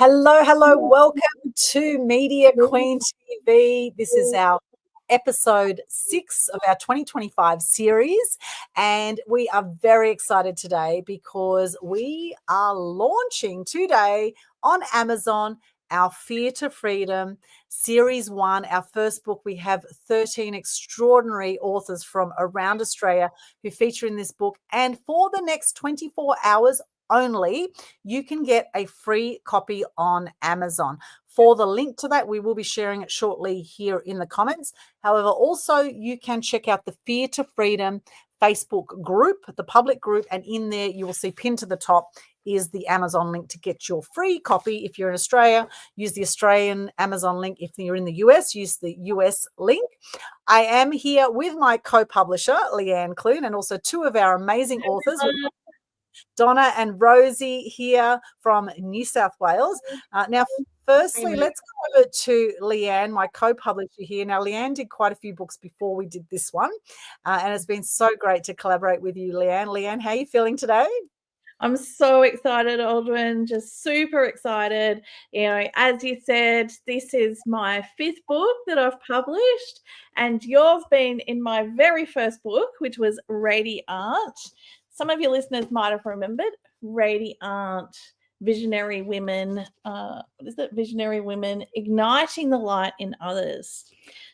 Hello, hello. Welcome to Media Queen TV. This is our episode 6 of our 2025 series, and we are very excited today because we are launching today on Amazon our Fear to Freedom Series 1, our first book. We have 13 extraordinary authors from around Australia who feature in this book, and for the next 24 hours only, you can get a free copy on Amazon. For the link to that, we will be sharing it shortly here in the comments. However, also you can check out the Fear to Freedom Facebook group, the public group, and in there you will see pinned to the top is the Amazon link to get your free copy. If you're in Australia, use the Australian Amazon link. If you're in the US, use the US link. I am here with my co-publisher, Leanne Clune, and also two of our amazing authors, Donna and Rosie here from New South Wales. Now, firstly, let's go over to Leanne, my co-publisher here. Now, Leanne did quite a few books before we did this one, and it's been so great to collaborate with you, Leanne. Leanne, how are you feeling today? I'm so excited, Aldwin, just super excited. You know, as you said, this is my 5th book that I've published, and you've been in my very first book, which was Radiant. Some of your listeners might have remembered Radiant, Visionary Women. What is it? Visionary Women Igniting the Light in Others.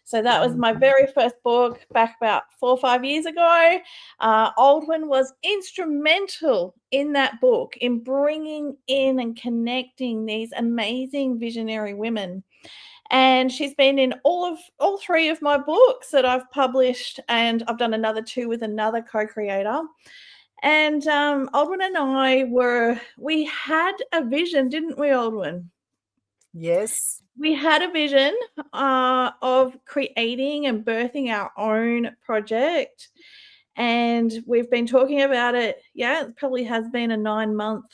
So that was my very first book back about 4 or 5 years ago. Aldwin was instrumental in that book in bringing in and connecting these amazing visionary women. And she's been in all 3 of my books that I've published, and I've done another 2 with another co-creator. And Aldwin and we had a vision, didn't we, Aldwin? Yes. We had a vision of creating and birthing our own project, and we've been talking about it. Yeah, it probably has been a 9-month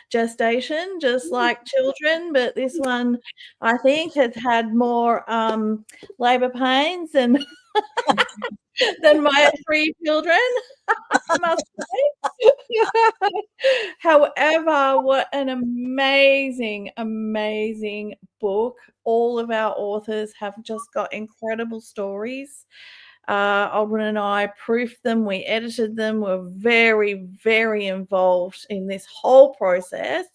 gestation, just like children, but this one, I think, has had more labor pains than my 3 children, I must say. However, what an amazing, amazing book. All of our authors have just got incredible stories. Aldwin and I proofed them, we edited them, we're very, very involved in this whole process.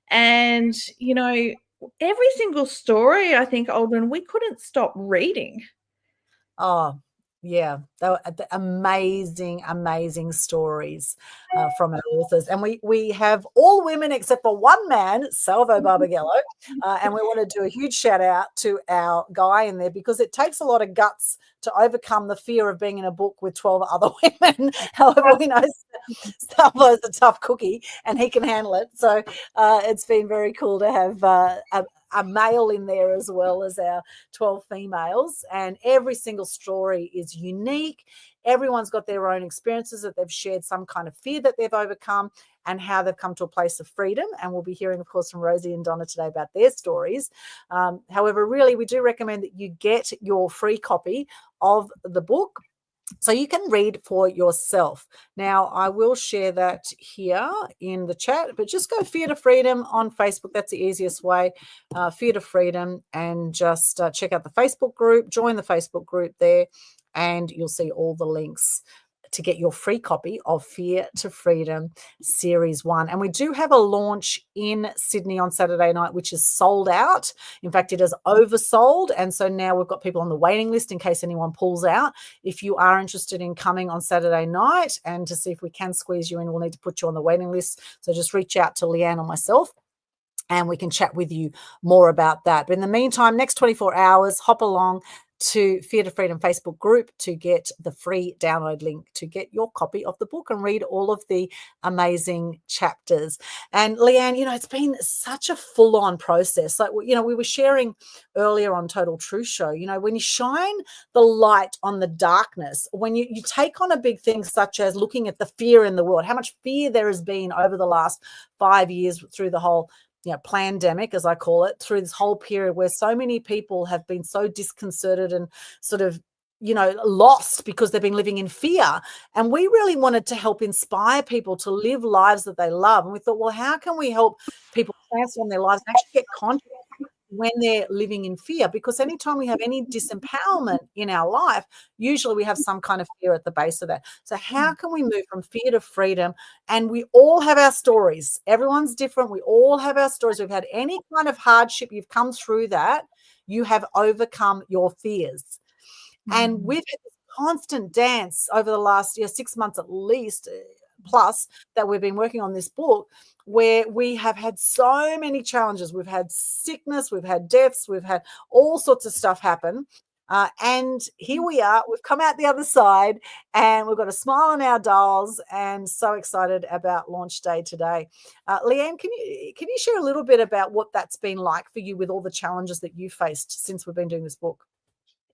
And, you know, every single story, I think, Aldwin, we couldn't stop reading. Oh, yeah, they were amazing, amazing stories from our authors. And we have all women except for one man, Salvo Barbagallo. And we want to do a huge shout out to our guy in there, because it takes a lot of guts to overcome the fear of being in a book with 12 other women. However, we know Salvo's a tough cookie and he can handle it. So it's been very cool to have a male in there as well as our 12 females, and every single story is unique. Everyone's got their own experiences that they've shared, some kind of fear that they've overcome and how they've come to a place of freedom. And we'll be hearing, of course, from Rosie and Donna today about their stories. However, really, we do recommend that you get your free copy of the book so you can read for yourself. Now, I will share that here in the chat, but just go Fear to Freedom on Facebook. That's the easiest way, Fear to Freedom, and just check out the Facebook group, join the Facebook group there, and you'll see all the links to get your free copy of Fear to Freedom Series 1. And we do have a launch in Sydney on Saturday night, which is sold out. In fact, it is oversold. And so now we've got people on the waiting list in case anyone pulls out. If you are interested in coming on Saturday night and to see if we can squeeze you in, we'll need to put you on the waiting list. So just reach out to Leanne or myself, and we can chat with you more about that. But in the meantime, next 24 hours, hop along to Fear to Freedom Facebook group to get the free download link to get your copy of the book and read all of the amazing chapters. And Leanne, you know, it's been such a full-on process. Like, you know, we were sharing earlier on Total Truth Show, you know, when you shine the light on the darkness, when you take on a big thing such as looking at the fear in the world, how much fear there has been over the last 5 years through the whole pandemic, as I call it, through this whole period where so many people have been so disconcerted and sort of, lost because they've been living in fear. And we really wanted to help inspire people to live lives that they love. And we thought, well, how can we help people transform their lives and actually get conscious when they're living in fear, because anytime we have any disempowerment in our life, usually we have some kind of fear at the base of that. So how can we move from fear to freedom? And we all have our stories. Everyone's different. We all have our stories. We've had any kind of hardship, you've come through that, you have overcome your fears. And we've had this constant dance over the last 6 months at least, plus, that we've been working on this book, where we have had so many challenges. We've had sickness, we've had deaths, we've had all sorts of stuff happen. And here we are, we've come out the other side and we've got a smile on our dials and so excited about launch day today. Leanne, can you share a little bit about what that's been like for you with all the challenges that you faced since we've been doing this book?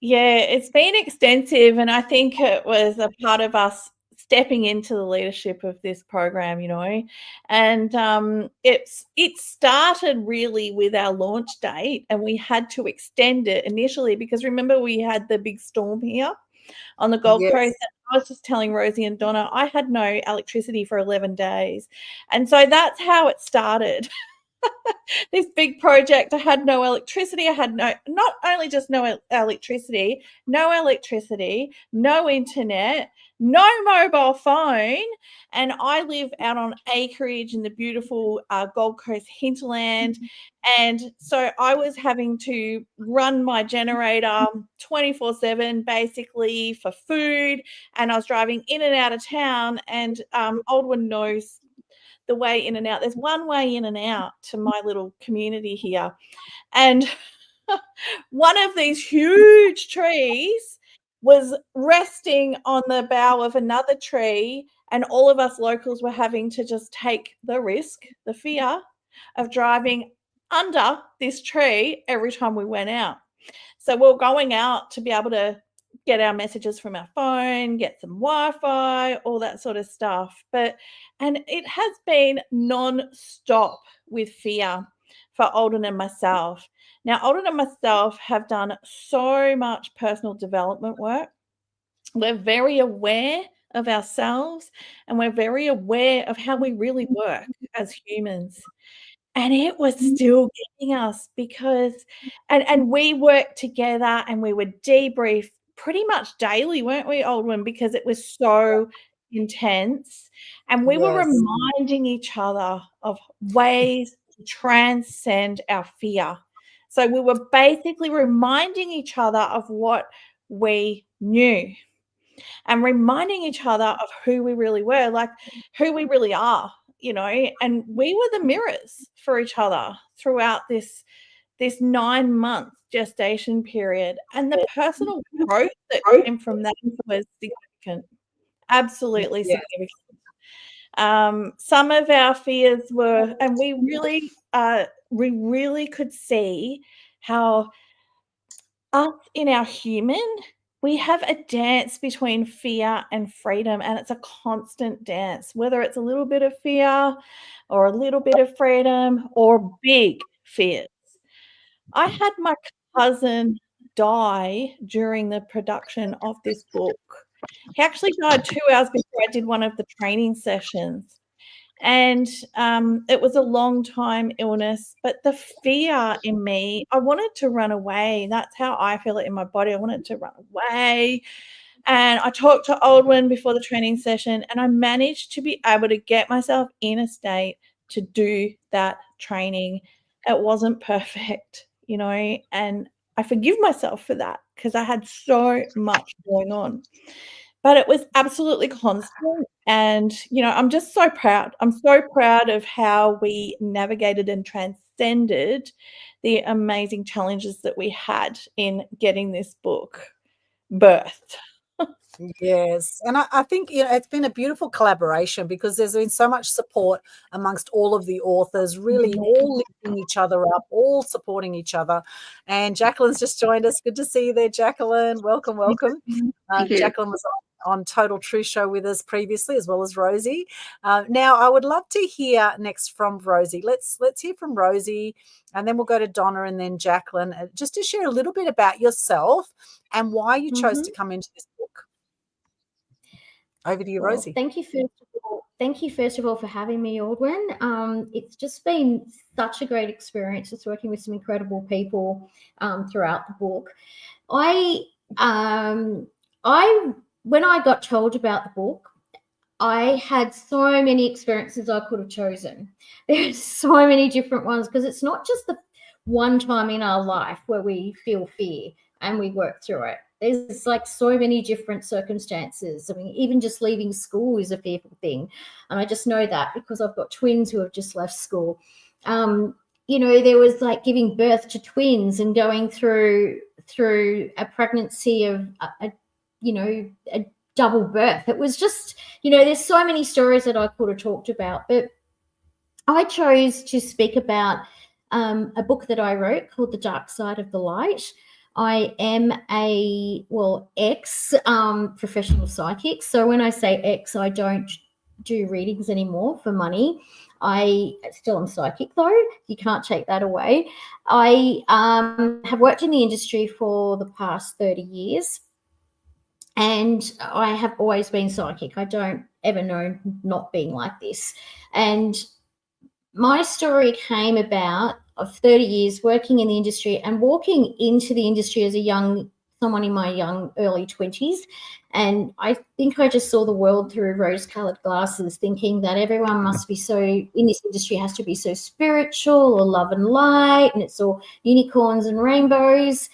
Yeah, it's been extensive, and I think it was a part of us stepping into the leadership of this program, and it started really with our launch date, and we had to extend it initially because remember we had the big storm here on the Gold Yes. Coast. I was just telling Rosie and Donna, I had no electricity for 11 days, and so that's how it started. This big project. I had no electricity. I had not only just no electricity, no internet, no mobile phone. And I live out on acreage in the beautiful Gold Coast hinterland. And so I was having to run my generator 24/7 basically for food. And I was driving in and out of town. And Aldwyn knows the way in and out. There's one way in and out to my little community here. And one of these huge trees was resting on the bough of another tree, and all of us locals were having to just take the risk, the fear of driving under this tree every time we went out. So we're going out to be able to get our messages from our phone, get some Wi-Fi, all that sort of stuff. And it has been non-stop with fear for Alden and myself. Now, Alden and myself have done so much personal development work. We're very aware of ourselves and we're very aware of how we really work as humans. And it was still getting us because and we worked together and we would debrief pretty much daily, weren't we, Aldwyn? Because it was so intense. And we were reminding each other of ways to transcend our fear. So we were basically reminding each other of what we knew and reminding each other of who we really were, like who we really are, and we were the mirrors for each other throughout this 9-month gestation period. And the personal growth that came from that was significant, absolutely significant. Some of our fears were, and we really could see how us in our human, we have a dance between fear and freedom, and it's a constant dance, whether it's a little bit of fear or a little bit of freedom or big fears. I had my cousin die during the production of this book. He actually died 2 hours before I did one of the training sessions. And it was a long time illness, but the fear in me, I wanted to run away. That's how I feel it in my body. I wanted to run away. And I talked to Aldwyn before the training session, and I managed to be able to get myself in a state to do that training. It wasn't perfect, and I forgive myself for that because I had so much going on. But it was absolutely constant. And, I'm just so proud. I'm so proud of how we navigated and transcended the amazing challenges that we had in getting this book birthed. Yes. And I think, it's been a beautiful collaboration because there's been so much support amongst all of the authors, really all lifting each other up, all supporting each other. And Jacqueline's just joined us. Good to see you there, Jacqueline. Welcome, welcome. Jacqueline was on Total Truth Show with us previously, as well as Rosie. Now, I would love to hear next from Rosie. Let's hear from Rosie, and then we'll go to Donna and then Jacqueline, just to share a little bit about yourself and why you chose to come into this book. Over to you, Rosie. Thank you, first of all. thank you, first of all, for having me, Aldwyn. It's just been such a great experience just working with some incredible people throughout the book. When I got told about the book, I had so many experiences I could have chosen. There's so many different ones, because it's not just the one time in our life where we feel fear and we work through it. There's like so many different circumstances. I mean, even just leaving school is a fearful thing. And I just know that because I've got twins who have just left school. There was like giving birth to twins and going through a pregnancy of a double birth. It was just, there's so many stories that I could have talked about, but I chose to speak about a book that I wrote called The Dark Side of the Light. I am ex professional psychic. So when I say ex, I don't do readings anymore for money. I still am psychic, though. You can't take that away. I have worked in the industry for the past 30 years. And I have always been psychic. I don't ever know not being like this. And my story came about of 30 years working in the industry and walking into the industry as someone in my early 20s. And I think I just saw the world through rose-colored glasses, thinking that everyone must be in this industry has to be so spiritual or love and light, and it's all unicorns and rainbows.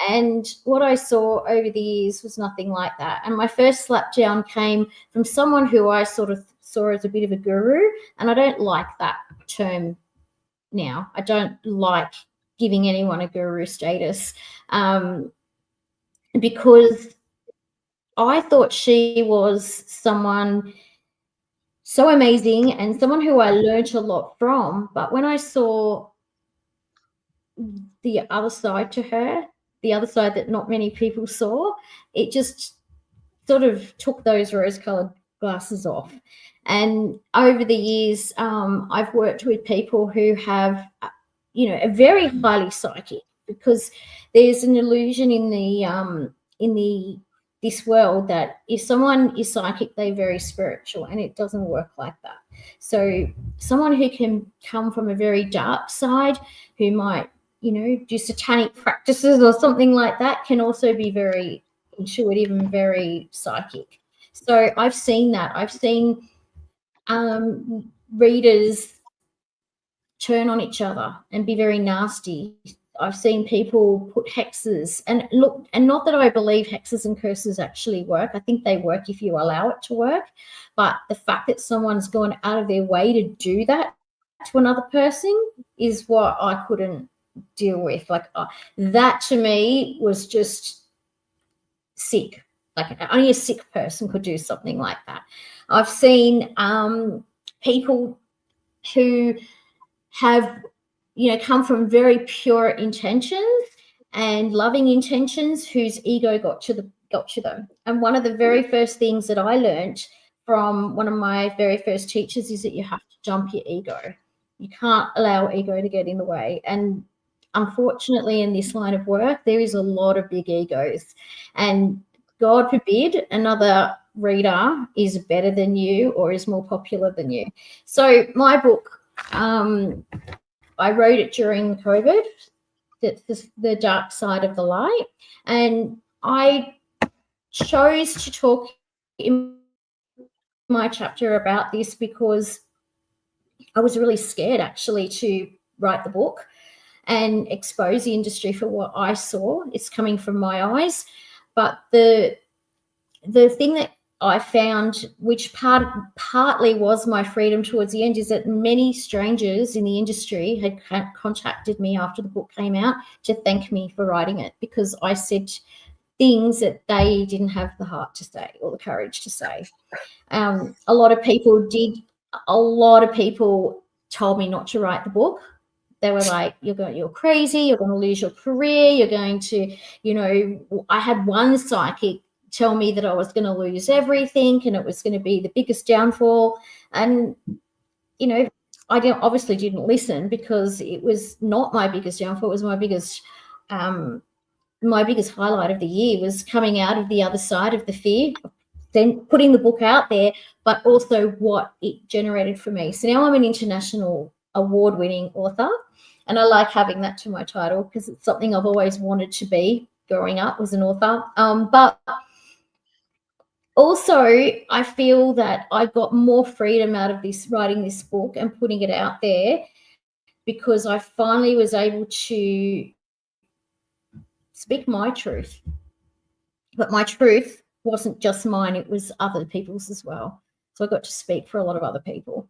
And what I saw over the years was nothing like that. And my first slap down came from someone who I sort of saw as a bit of a guru. And I don't like that term now. I don't like giving anyone a guru status because I thought she was someone so amazing and someone who I learned a lot from. But when I saw the other side to her, the other side that not many people saw, it just sort of took those rose-colored glasses off. And over the years, I've worked with people who have, a very highly psychic, because there's an illusion in this world that if someone is psychic, they're very spiritual, and it doesn't work like that. So someone who can come from a very dark side, who might do satanic practices or something like that, can also be very intuitive and very psychic. So I've seen that. I've seen readers turn on each other and be very nasty. I've seen people put hexes, and not that I believe hexes and curses actually work. I think they work if you allow it to work. But the fact that someone's gone out of their way to do that to another person is what I couldn't deal with. Like that to me was just sick. Like only a sick person could do something like that. I've seen people who have come from very pure intentions and loving intentions, whose ego got to them. And one of the very first things that I learned from one of my very first teachers is that you have to jump your ego. You can't allow ego to get in the way. And unfortunately, in this line of work, there is a lot of big egos. And God forbid another reader is better than you or is more popular than you. So my book, I wrote it during COVID. It's the dark side of the light. And I chose to talk in my chapter about this because I was really scared actually to write the book and expose the industry for what I saw. It's coming from my eyes. But the thing that I found, which partly was my freedom towards the end, is that many strangers in the industry had contacted me after the book came out to thank me for writing it, because I said things that they didn't have the heart to say or the courage to say. A lot of people told me not to write the book. They were like, you're crazy, you're going to lose your career, you're going to, I had one psychic tell me that I was going to lose everything and it was going to be the biggest downfall. And, I obviously didn't listen, because it was not my biggest downfall. It was my biggest highlight of the year, was coming out of the other side of the fear, then putting the book out there, but also what it generated for me. So now I'm an international award-winning author, and I like having that to my title because it's something I've always wanted to be growing up, was an author. But also, I feel that I got more freedom out of this, writing this book and putting it out there, because I finally was able to speak my truth. But my truth wasn't just mine, it was other people's as well. So I got to speak for a lot of other people.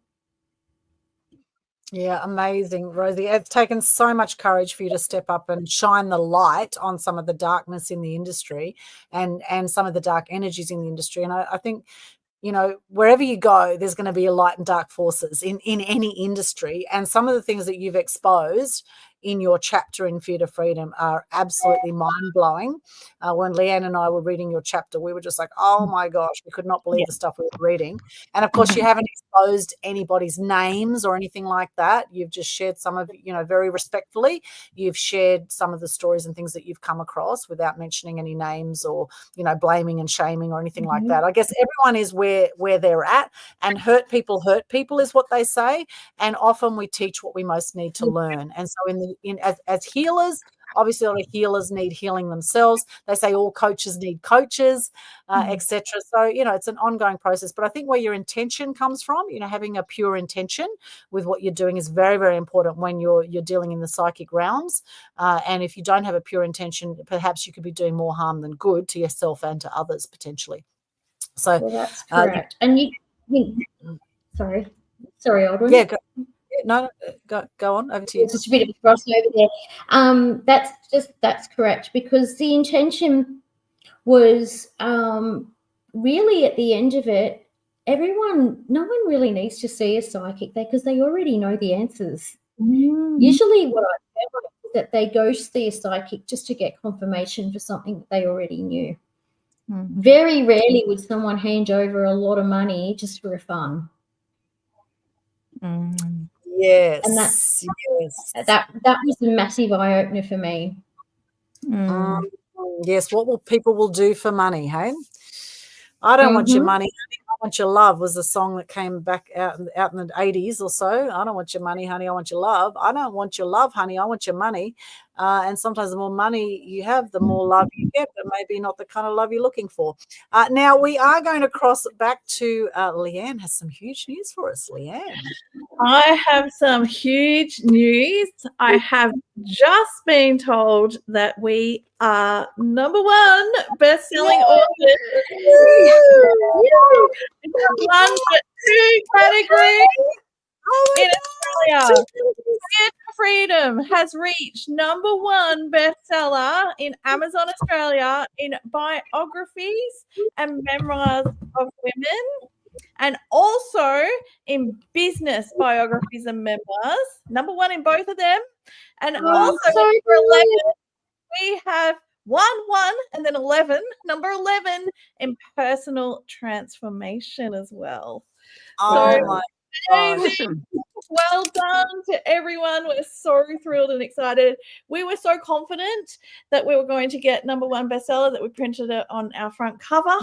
Yeah, amazing, Rosie. It's taken so much courage for you to step up and shine the light on some of the darkness in the industry and some of the dark energies in the industry. And I think, you know, wherever you go, there's going to be a light and dark forces in any industry. And some of the things that you've exposed in your chapter in Fear to Freedom are absolutely mind-blowing. When Leanne and I were reading your chapter, we were just like, oh my gosh, we could not believe the stuff we were reading. And of course, you haven't exposed anybody's names or anything like that. You've just shared some of, you know, very respectfully, you've shared some of the stories and things that you've come across without mentioning any names or, you know, blaming and shaming or anything like that. I guess everyone is where they're at, and hurt people is what they say. And often we teach what we most need to learn. And so as healers, obviously a lot of healers need healing themselves. They say all coaches need coaches, etc. So, you know, it's an ongoing process. But I think where your intention comes from, you know, having a pure intention with what you're doing is very, very important when you're dealing in the psychic realms. And if you don't have a pure intention, perhaps you could be doing more harm than good to yourself and to others potentially. So well, that's correct. And you sorry, Aldrin. Yeah, go on. Over to you. It's just a bit of a crossover there. That's correct, because the intention was really at the end of it, no one really needs to see a psychic because they already know the answers. Usually what I found is that they go see a psychic just to get confirmation for something that they already knew. Very rarely would someone hand over a lot of money just for a fun. Yes. And that was a massive eye opener for me. Yes, what people will do for money, hey? I don't want your money, honey, I want your love was a song that came back out in the 80s or so. I don't want your money, honey, I want your love. I don't want your love, honey, I want your money. And sometimes the more money you have, the more love you get, but maybe not the kind of love you're looking for. Now we are going to cross back to Leanne has some huge news for us. Leanne. I have some huge news. I have just been told that we are #1 best-selling author in one but 2 categories in Australia. Fear to Freedom has reached #1 bestseller in Amazon Australia in biographies and memoirs of women, and also in business biographies and memoirs. #1 in both of them. And also number 11, we have 1 and then 11, number 11 in personal transformation as well. Oh my gosh. Well done to everyone. We're so thrilled and excited. We were so confident that we were going to get #1 bestseller that we printed it on our front cover.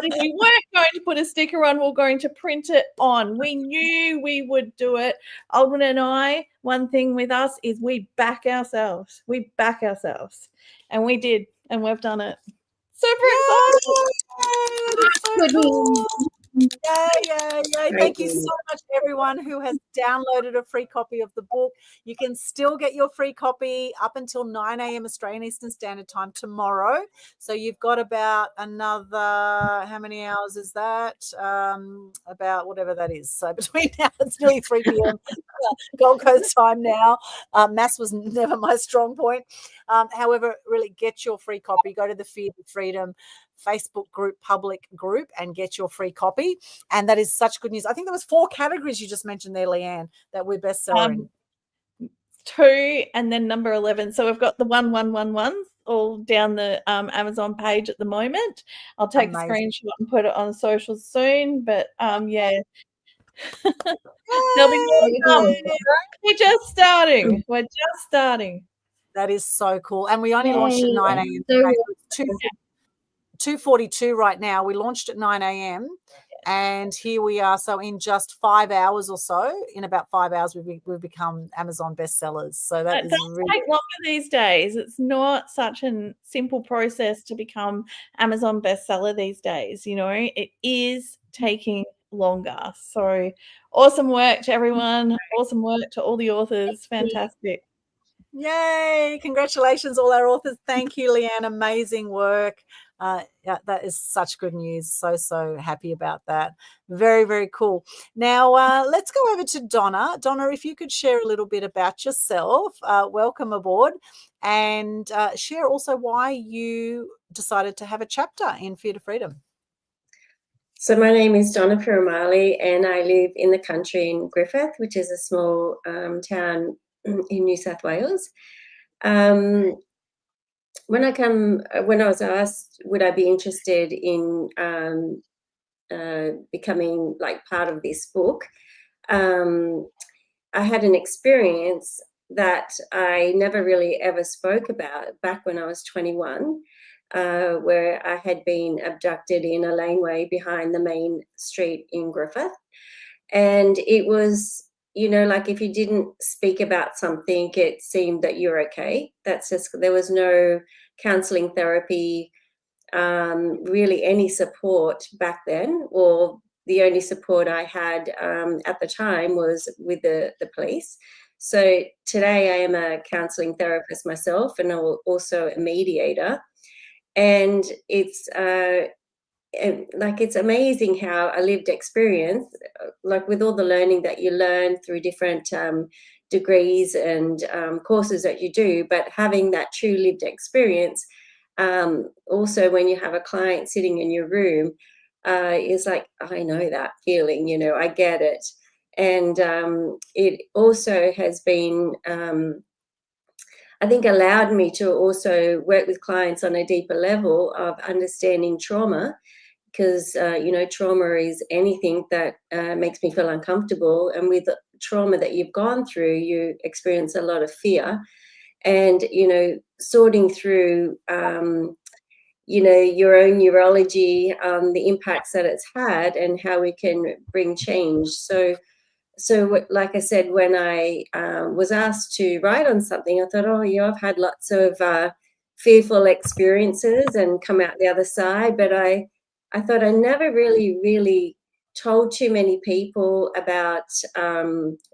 If we weren't going to put a sticker on, we were going to print it on. We knew we would do it. Aldrin and I, one thing with us is we back ourselves. We back ourselves. And we did. And we've done it. Super excited. So cool. Yay. Thank you so much, everyone who has downloaded a free copy of the book. You can still get your free copy up until 9 a.m. Australian Eastern Standard Time tomorrow. So you've got about another, how many hours is that? About whatever that is. So between now, it's nearly 3 p.m. Gold Coast time now. Maths was never my strong point. However, really get your free copy. Go to the Fear to Freedom Facebook group, public group, and get your free copy. And that is such good news. I think there was 4 categories you just mentioned there, Leanne, that we're best selling. 2 and then number 11. So we've got the 1 all down the Amazon page at the moment. I'll take a screenshot and put it on social soon. But yeah. There'll be more. We're just starting. That is so cool. And we only launched at 9 a.m. today. So it's 2:42 right now. We launched at 9 a.m. and here we are. So in just 5 hours or so, in about 5 hours, we've become Amazon bestsellers. So that It is does really take longer these days. It's not such a simple process to become Amazon bestseller these days. You know, it is taking longer. So awesome work to everyone. Awesome work to all the authors. Fantastic. Yay! Congratulations, all our authors. Thank you, Leanne. Amazing work. Yeah, that is such good news. So happy about that. Very, very cool. Now, let's go over to Donna. Donna, if you could share a little bit about yourself, welcome aboard, and share also why you decided to have a chapter in Fear to Freedom. So my name is Donna Piramali, and I live in the country in Griffith, which is a small town in New South Wales. When I was asked would I be interested in becoming like part of this book, I had an experience that I never really ever spoke about back when I was 21, where I had been abducted in a laneway behind the main street in Griffith. And it was, you know, like if you didn't speak about something, it seemed that you're okay. That's just, there was no counseling, therapy, really any support back then, or the only support I had at the time was with the police. So today I am a counseling therapist myself, and also a mediator. And it's it's amazing how a lived experience, like with all the learning that you learn through different degrees and courses that you do, but having that true lived experience, also when you have a client sitting in your room, is like, I know that feeling, you know, I get it. And it also has been, I think, allowed me to also work with clients on a deeper level of understanding trauma, because, you know, trauma is anything that makes me feel uncomfortable. And with the trauma that you've gone through, you experience a lot of fear. And, you know, sorting through, you know, your own neurology, the impacts that it's had and how we can bring change. So like I said, when I was asked to write on something, I thought, oh, yeah, I've had lots of fearful experiences and come out the other side. But I thought I never really told too many people about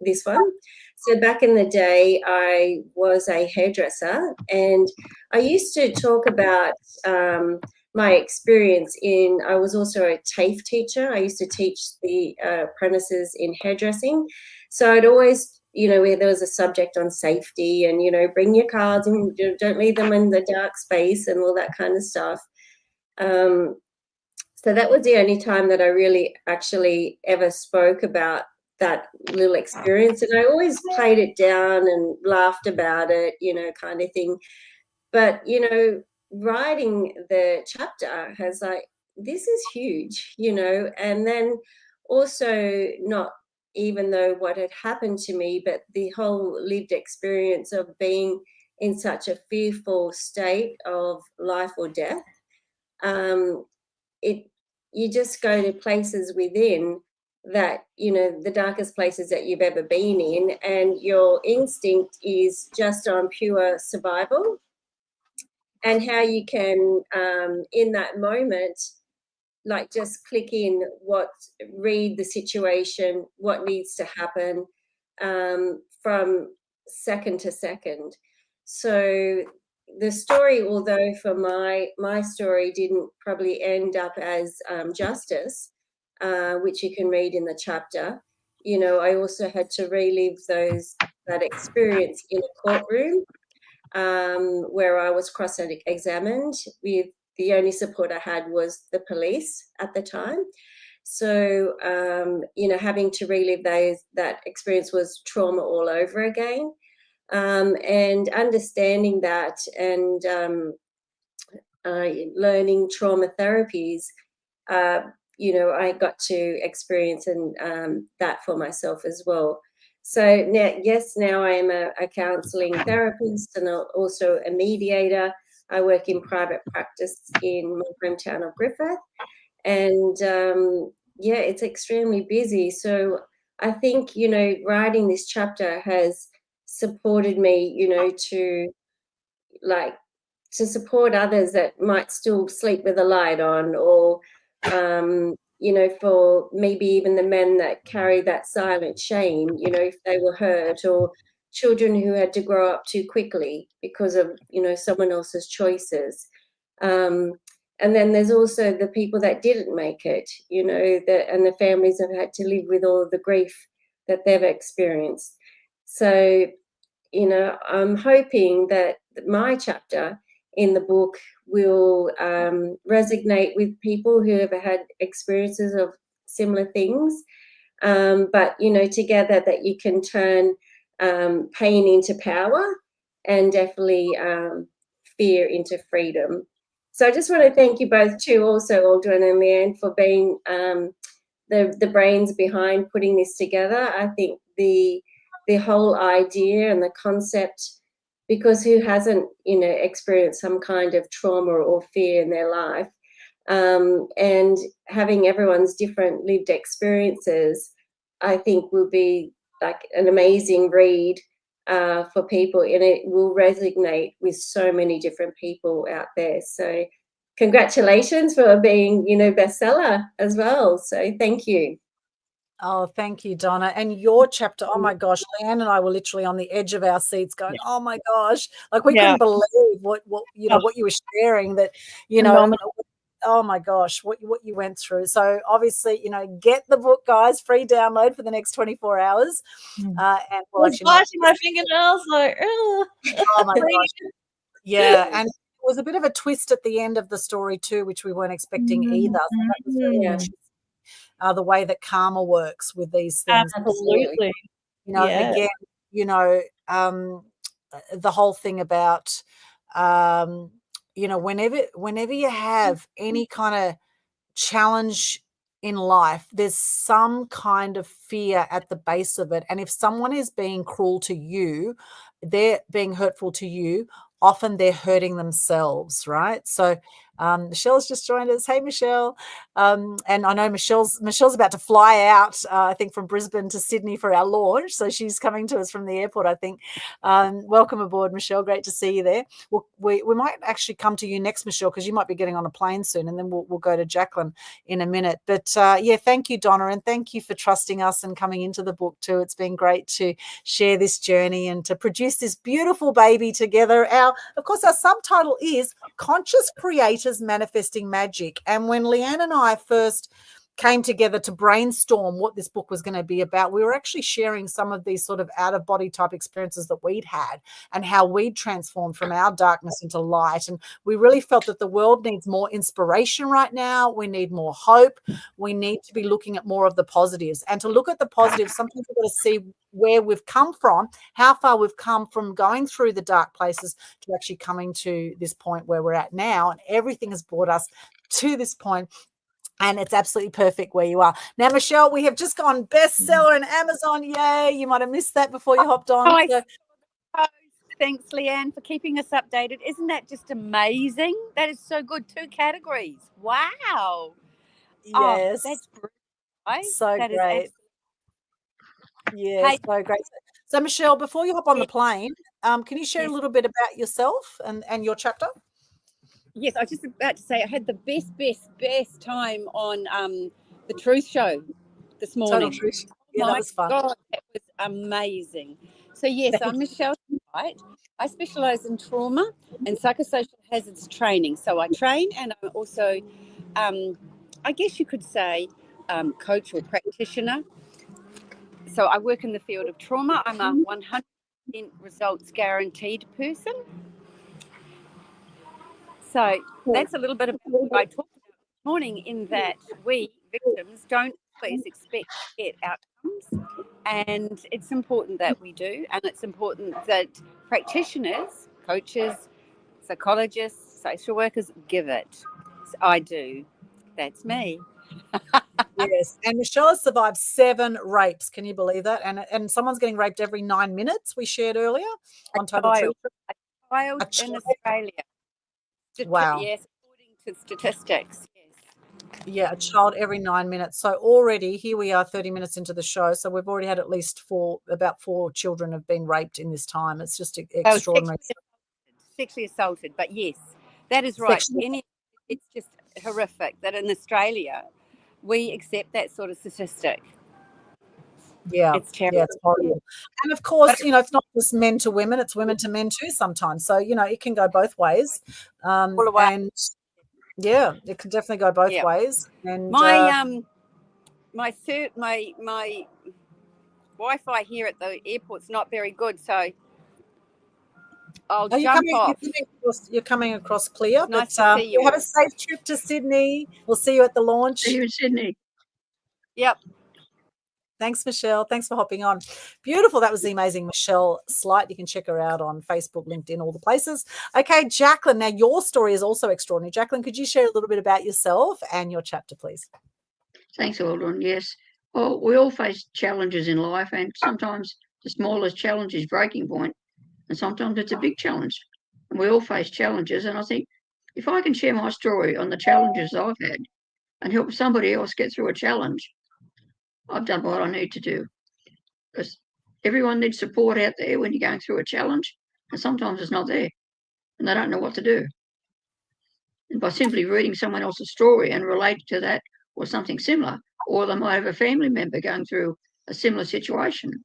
this one. So back in the day, I was a hairdresser, and I used to talk about my experience I was also a TAFE teacher. I used to teach the apprentices in hairdressing. So I'd always, you know, where there was a subject on safety and, you know, bring your cards and don't leave them in the dark space and all that kind of stuff. So that was the only time that I really actually ever spoke about that little experience. And I always played it down and laughed about it, you know, kind of thing. But, you know, writing the chapter has like, this is huge, you know, and then also not even though what had happened to me, but the whole lived experience of being in such a fearful state of life or death. You just go to places within that, you know, the darkest places that you've ever been in, and your instinct is just on pure survival. And how you can, in that moment, like just click in read the situation, what needs to happen from second to second. So the story, although for my story didn't probably end up as justice, which you can read in the chapter, you know, I also had to relive that experience in a courtroom, where I was cross-examined with the only support I had was the police at the time. So, you know, having to relive that experience was trauma all over again. And understanding that and learning trauma therapies, you know, I got to experience and that for myself as well. So now I am a counselling therapist and also a mediator. I work in private practice in my hometown of Griffith, and yeah, it's extremely busy. So I think, you know, writing this chapter has supported me, you know, to like to support others that might still sleep with a light on, or you know, for maybe even the men that carry that silent shame, you know, if they were hurt, or children who had to grow up too quickly because of, you know, someone else's choices. um, and then there's also the people that didn't make it, you know, and the families have had to live with all of the grief that they've experienced. So, you know, I'm hoping that my chapter in the book will resonate with people who have had experiences of similar things. But, you know, together that you can turn pain into power, and definitely fear into freedom. So I just want to thank you both too, also Aldrin and Leanne, for being the brains behind putting this together. I think the whole idea and the concept, because who hasn't, you know, experienced some kind of trauma or fear in their life, and having everyone's different lived experiences, I think will be like an amazing read for people, and it will resonate with so many different people out there. So congratulations for being, you know, bestseller as well. So thank you. Oh, thank you, Donna. And your chapter, oh my gosh, Leanne and I were literally on the edge of our seats going, oh my gosh, like we couldn't believe what you know, what you were sharing, that, you know, Phenomenal. oh my gosh, what you went through. So obviously, you know, get the book, guys, free download for the next 24 hours. And I was biting my fingernails like, oh my gosh. Yeah, and it was a bit of a twist at the end of the story too, which we weren't expecting either. So that was very interesting. The way that karma works with these things. Absolutely. You know, again, you know, the whole thing about, you know, whenever you have any kind of challenge in life, there's some kind of fear at the base of it. And if someone is being cruel to you, they're being hurtful to you, often they're hurting themselves, right? So Michelle's just joined us. Hey, Michelle. And I know Michelle's about to fly out, I think, from Brisbane to Sydney for our launch. So she's coming to us from the airport, I think. Welcome aboard, Michelle. Great to see you there. We might actually come to you next, Michelle, because you might be getting on a plane soon, and then we'll go to Jacqueline in a minute. But yeah, thank you, Donna, and thank you for trusting us and coming into the book too. It's been great to share this journey and to produce this beautiful baby together. Of course, our subtitle is Conscious Creators Manifesting Magic. And when Leanne and I first came together to brainstorm what this book was going to be about, we were actually sharing some of these sort of out-of-body type experiences that we'd had and how we'd transformed from our darkness into light. And we really felt that the world needs more inspiration right now. We need more hope. We need to be looking at more of the positives. And to look at the positives, sometimes we've got to see where we've come from, how far we've come from going through the dark places to actually coming to this point where we're at now. And everything has brought us to this point. And it's absolutely perfect where you are. Now, Michelle, we have just gone bestseller in Amazon. Yay. You might have missed that before you hopped on. Thanks, Leanne, for keeping us updated. Isn't that just amazing? That is so good. 2 categories. Wow. Yes. Oh, that's great. Right? So that great. Yes, so great. So, Michelle, before you hop on the plane, can you share a little bit about yourself and your chapter? Yes, I was just about to say I had the best time on the Truth Show this morning. Total Truth. Yeah, that was fun. God, that was amazing. So yes, I'm Michelle White. I specialise in trauma and psychosocial hazards training. So I train, and I'm also, I guess you could say, coach or practitioner. So I work in the field of trauma. I'm a 100% results guaranteed person. So that's a little bit about what I talked about this morning, in that we victims don't always expect to get outcomes, and it's important that we do, and it's important that practitioners, coaches, psychologists, social workers give it. So I do. That's me. Yes, and Michelle has survived 7 rapes. Can you believe that? And someone's getting raped every 9 minutes. We shared earlier on Total Truth. A child in Australia. Wow. Yes, according to statistics. Yes. Yeah, a child every 9 minutes. So already here we are 30 minutes into the show. So we've already had at least about four children have been raped in this time. It's just Oh, extraordinary. sexually assaulted. But yes, that is right. Sexually- It's just horrific that in Australia we accept that sort of statistic. Yeah, It's terrible. yeah, it's horrible. And of course, it's not just men to women, it's women to men too sometimes. So, it can go both ways. All the way. And yeah, it can definitely go both Yeah. ways. And My my Wi-Fi here at the airport's not very good, so I'll jump off. You're coming across clear. It's nice but to see you have a all. safe trip to Sydney. We'll see you at the launch. See you in Sydney. Yep. Thanks, Michelle. Thanks for hopping on. Beautiful. That was the amazing Michelle Slight. You can check her out on Facebook, LinkedIn, all the places. Okay, Jacqueline. Now, your story is also extraordinary. Jacqueline, could you share a little bit about yourself and your chapter, please? Thanks, Aldrin. Yes. Well, we all face challenges in life, and sometimes the smallest challenge is breaking point, and sometimes it's a big challenge. And we all face challenges, and I think if I can share my story on the challenges I've had and help somebody else get through a challenge, I've done what I need to do. Because everyone needs support out there when you're going through a challenge, and sometimes it's not there, and they don't know what to do. And by simply reading someone else's story and relating to that or something similar, or they might have a family member going through a similar situation,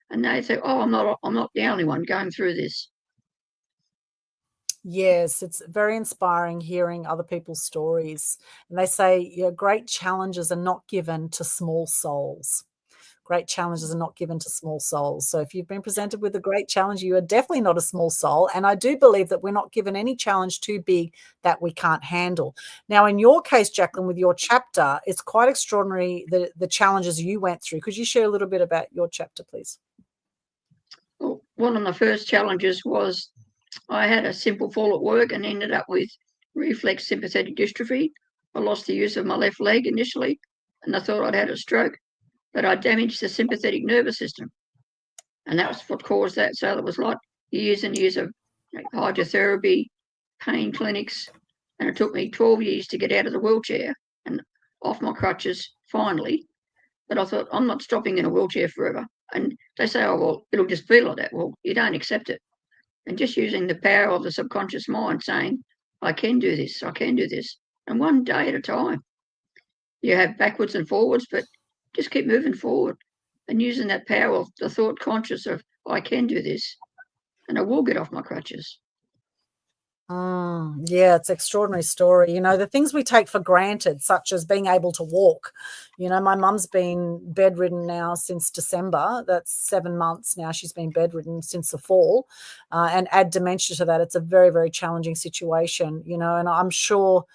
and they say, "Oh, I'm not the only one going through this." Yes, it's very inspiring hearing other people's stories. And they say, great challenges are not given to small souls. Great challenges are not given to small souls. So if you've been presented with a great challenge, you are definitely not a small soul. And I do believe that we're not given any challenge too big that we can't handle. Now, in your case, Jacqueline, with your chapter, it's quite extraordinary, the challenges you went through. Could you share a little bit about your chapter, please? Well, one of the first challenges was I had a simple fall at work and ended up with reflex sympathetic dystrophy. I lost the use of my left leg initially, and I thought I'd had a stroke, but I damaged the sympathetic nervous system, and that was what caused that. So it was like years and years of hydrotherapy, pain clinics, and it took me 12 years to get out of the wheelchair and off my crutches finally. But I thought, I'm not stopping in a wheelchair forever. And they say, oh, well, it'll just be like that. Well, you don't accept it. And just using the power of the subconscious mind saying, I can do this, and one day at a time. You have backwards and forwards, but just keep moving forward and using that power of the thought conscious of, I can do this, and I will get off my crutches. Yeah, it's an extraordinary story. The things we take for granted, such as being able to walk. My mum's been bedridden now since December. That's 7 months now. She's been bedridden since the fall. And add dementia to that, it's a very, very challenging situation, and I'm sure,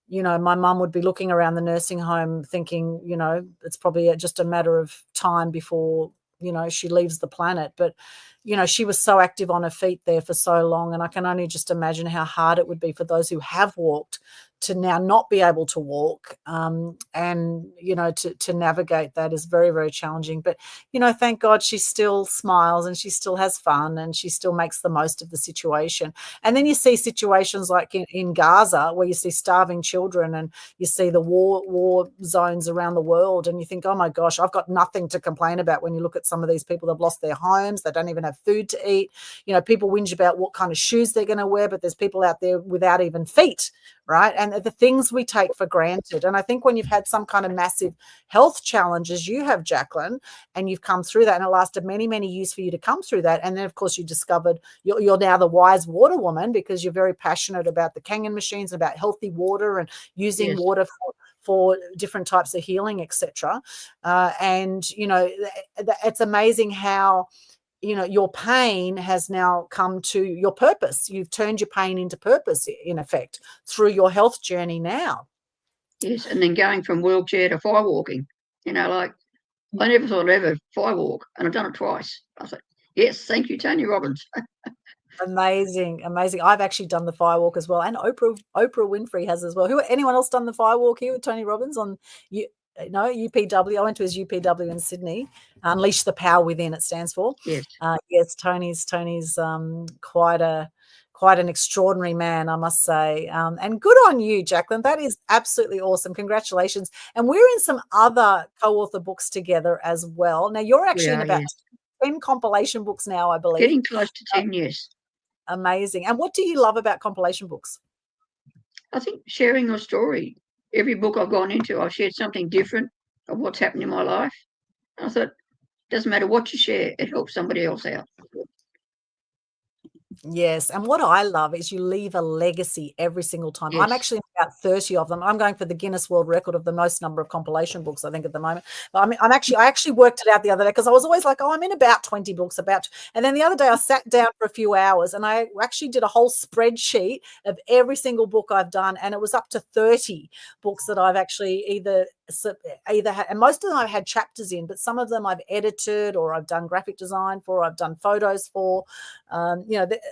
my mum would be looking around the nursing home thinking, it's probably just a matter of time before, she leaves the planet. But she was so active on her feet there for so long, and I can only just imagine how hard it would be for those who have walked to now not be able to walk, and to navigate that is very, very challenging. But thank God she still smiles and she still has fun and she still makes the most of the situation. And then you see situations like in Gaza where you see starving children and you see the war zones around the world, and you think, oh my gosh, I've got nothing to complain about when you look at some of these people that have lost their homes, they don't even have food to eat. People whinge about what kind of shoes they're going to wear, but there's people out there without even feet, right? And the things we take for granted. And I think when you've had some kind of massive health challenges, you have, Jacqueline, and you've come through that, and it lasted many, many years for you to come through that. And then, of course, you discovered you're now the wise water woman because you're very passionate about the Kangen machines, about healthy water and using water for different types of healing, etc. And, it's amazing how, your pain has now come to your purpose. You've turned your pain into purpose, in effect, through your health journey now. Yes, and then going from wheelchair to fire walking, I never thought I'd ever fire walk, and I've done it twice. I thought, yes, thank you, Tony Robbins. Amazing. I've actually done the firewalk as well, and Oprah Winfrey has as well. Anyone else done the firewalk here with Tony Robbins on UPW? I went to his UPW in Sydney. Unleash the Power Within, it stands for. Yes. Yes, Tony's quite quite an extraordinary man, I must say. And good on you, Jacqueline. That is absolutely awesome. Congratulations. And we're in some other co-author books together as well. Now, you're We actually in are, about yes. 10 compilation books now, I believe. Getting close to 10, yes. Amazing. And what do you love about compilation books? I think sharing your story. Every book I've gone into, I've shared something different of what's happened in my life. I thought, it doesn't matter what you share, it helps somebody else out. Yes, and what I love is you leave a legacy every single time. I'm Yes. actually in about 30 of them. I'm going for the Guinness World Record of the most number of compilation books, I think, at the moment. But I actually worked it out the other day because I was always like, oh, I'm in about 20 books, and then the other day I sat down for a few hours and I actually did a whole spreadsheet of every single book I've done, and it was up to 30 books that I've actually either had, and most of them I've had chapters in, but some of them I've edited or I've done graphic design for, I've done photos for,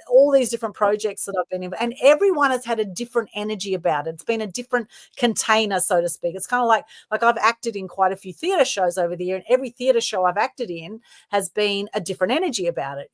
all these different projects that I've been in, and everyone has had a different energy about it. It's been a different container, so to speak. It's kind of like I've acted in quite a few theatre shows over the year, and every theatre show I've acted in has been a different energy about it,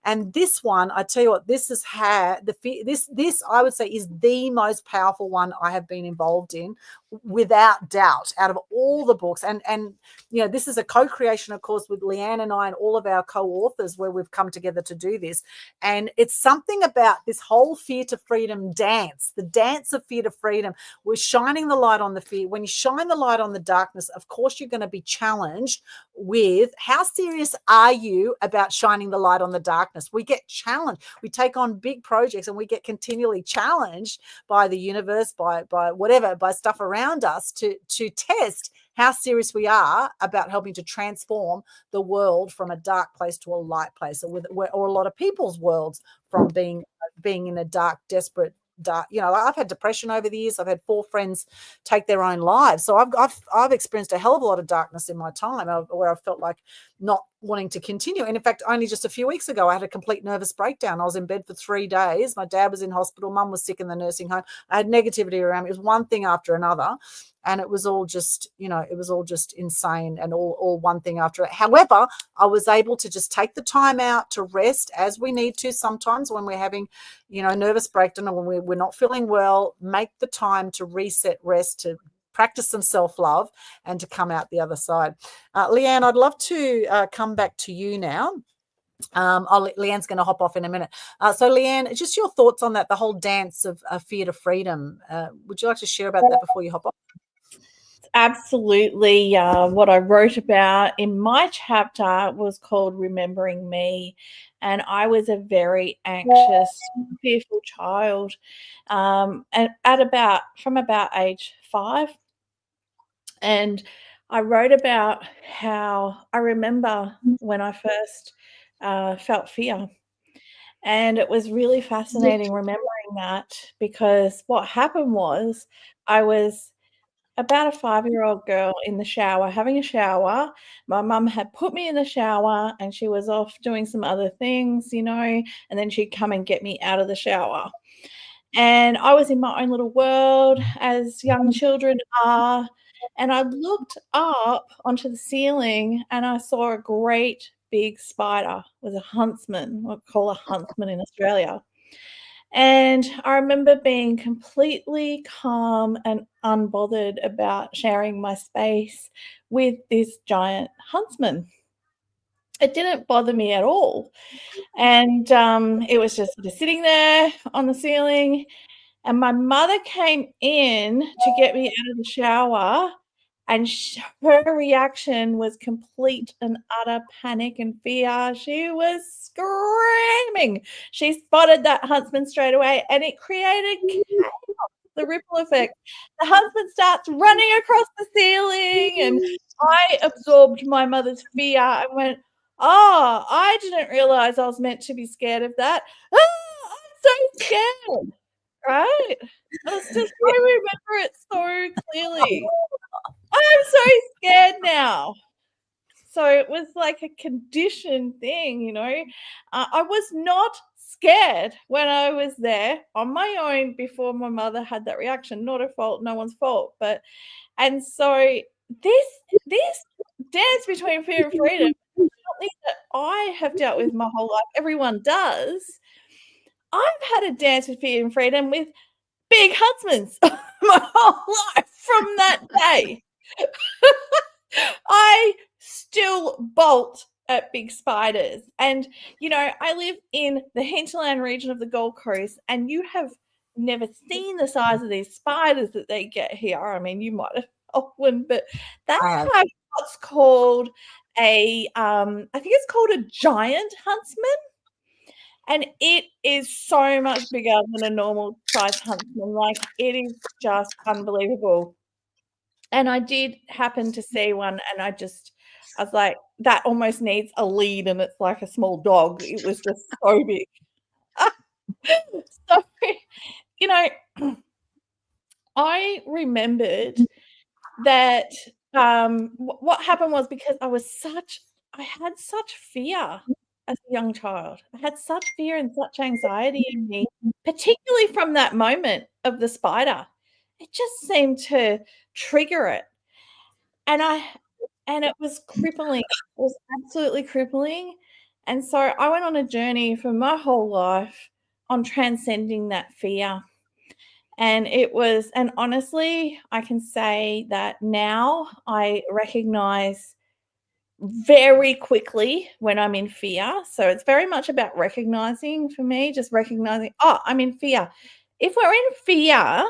and this one, I tell you what, this has had this I would say is the most powerful one I have been involved in, without doubt, out of all the books. And this is a co-creation, of course, with Leanne and I and all of our co-authors, where we've come together to do this. And it's something about this whole Fear to Freedom dance, the dance of Fear to Freedom. We're shining the light on the fear. When you shine the light on the darkness, of course, you're going to be challenged with how serious are you about shining the light on the darkness. We get challenged. We take on big projects and we get continually challenged by the universe, by whatever, by stuff around us to test how serious we are about helping to transform the world from a dark place to a light place, or a lot of people's worlds from being in a dark, desperate, I've had depression over the years. I've had 4 friends take their own lives. So I've experienced a hell of a lot of darkness in my time, where I felt like not wanting to continue. And in fact, only just a few weeks ago, I had a complete nervous breakdown. I was in bed for 3 days. My dad was in hospital. Mum was sick in the nursing home. I had negativity around me. It was one thing after another. And it was all just, insane, and all one thing after it. However, I was able to just take the time out to rest, as we need to sometimes when we're having, nervous breakdown, or when we're not feeling well. Make the time to reset, rest, to practice some self-love, and to come out the other side. Leanne, I'd love to come back to you now. Leanne's going to hop off in a minute. So Leanne, just your thoughts on that, the whole dance of Fear to Freedom. Would you like to share about that before you hop off? Absolutely. What I wrote about in my chapter was called Remembering Me. And I was a very anxious, fearful child, and from about age 5. And I wrote about how I remember when I first felt fear. And it was really fascinating remembering that, because what happened was, I was about a 5-year-old girl in the shower, having a shower. My mum had put me in the shower and she was off doing some other things, and then she'd come and get me out of the shower. And I was in my own little world, as young children are. And I looked up onto the ceiling and I saw a great big spider. It was a huntsman, what we call a huntsman in Australia. And I remember being completely calm and unbothered about sharing my space with this giant huntsman. It didn't bother me at all. And it was just sort of sitting there on the ceiling. And my mother came in to get me out of the shower, and her reaction was complete and utter panic and fear. She was screaming. She spotted that huntsman straight away, and it created chaos, the ripple effect. The huntsman starts running across the ceiling, and I absorbed my mother's fear and went, oh, I didn't realize I was meant to be scared of that. Oh, I'm so scared. Right? I remember it so clearly. I'm so scared now. So it was like a conditioned thing, I was not scared when I was there on my own before my mother had that reaction. Not her fault, no one's fault. And so this dance between fear and freedom is something that I have dealt with my whole life. Everyone does. I've had a Dance with Fear and Freedom with big huntsmans my whole life from that day. I still bolt at big spiders. And, you know, I live in the hinterland region of the Gold Coast, and you have never seen the size of these spiders that they get here. I mean, you might have one, but that's what's called I think it's called a giant huntsman. And it is so much bigger than a normal size huntsman. Like, it is just unbelievable. And I did happen to see one, and I was like, that almost needs a lead, and it's like a small dog. It was just so big. So, you know, I remembered that what happened was, because I had such fear as a young child. I had such fear and such anxiety in me, particularly from that moment of the spider. It just seemed to trigger it. And it was crippling. It was absolutely crippling. And so I went on a journey for my whole life on transcending that fear. And honestly, I can say that now I recognize very quickly when I'm in fear. So it's very much about recognizing for me, just recognizing, oh, I'm in fear. If we're in fear,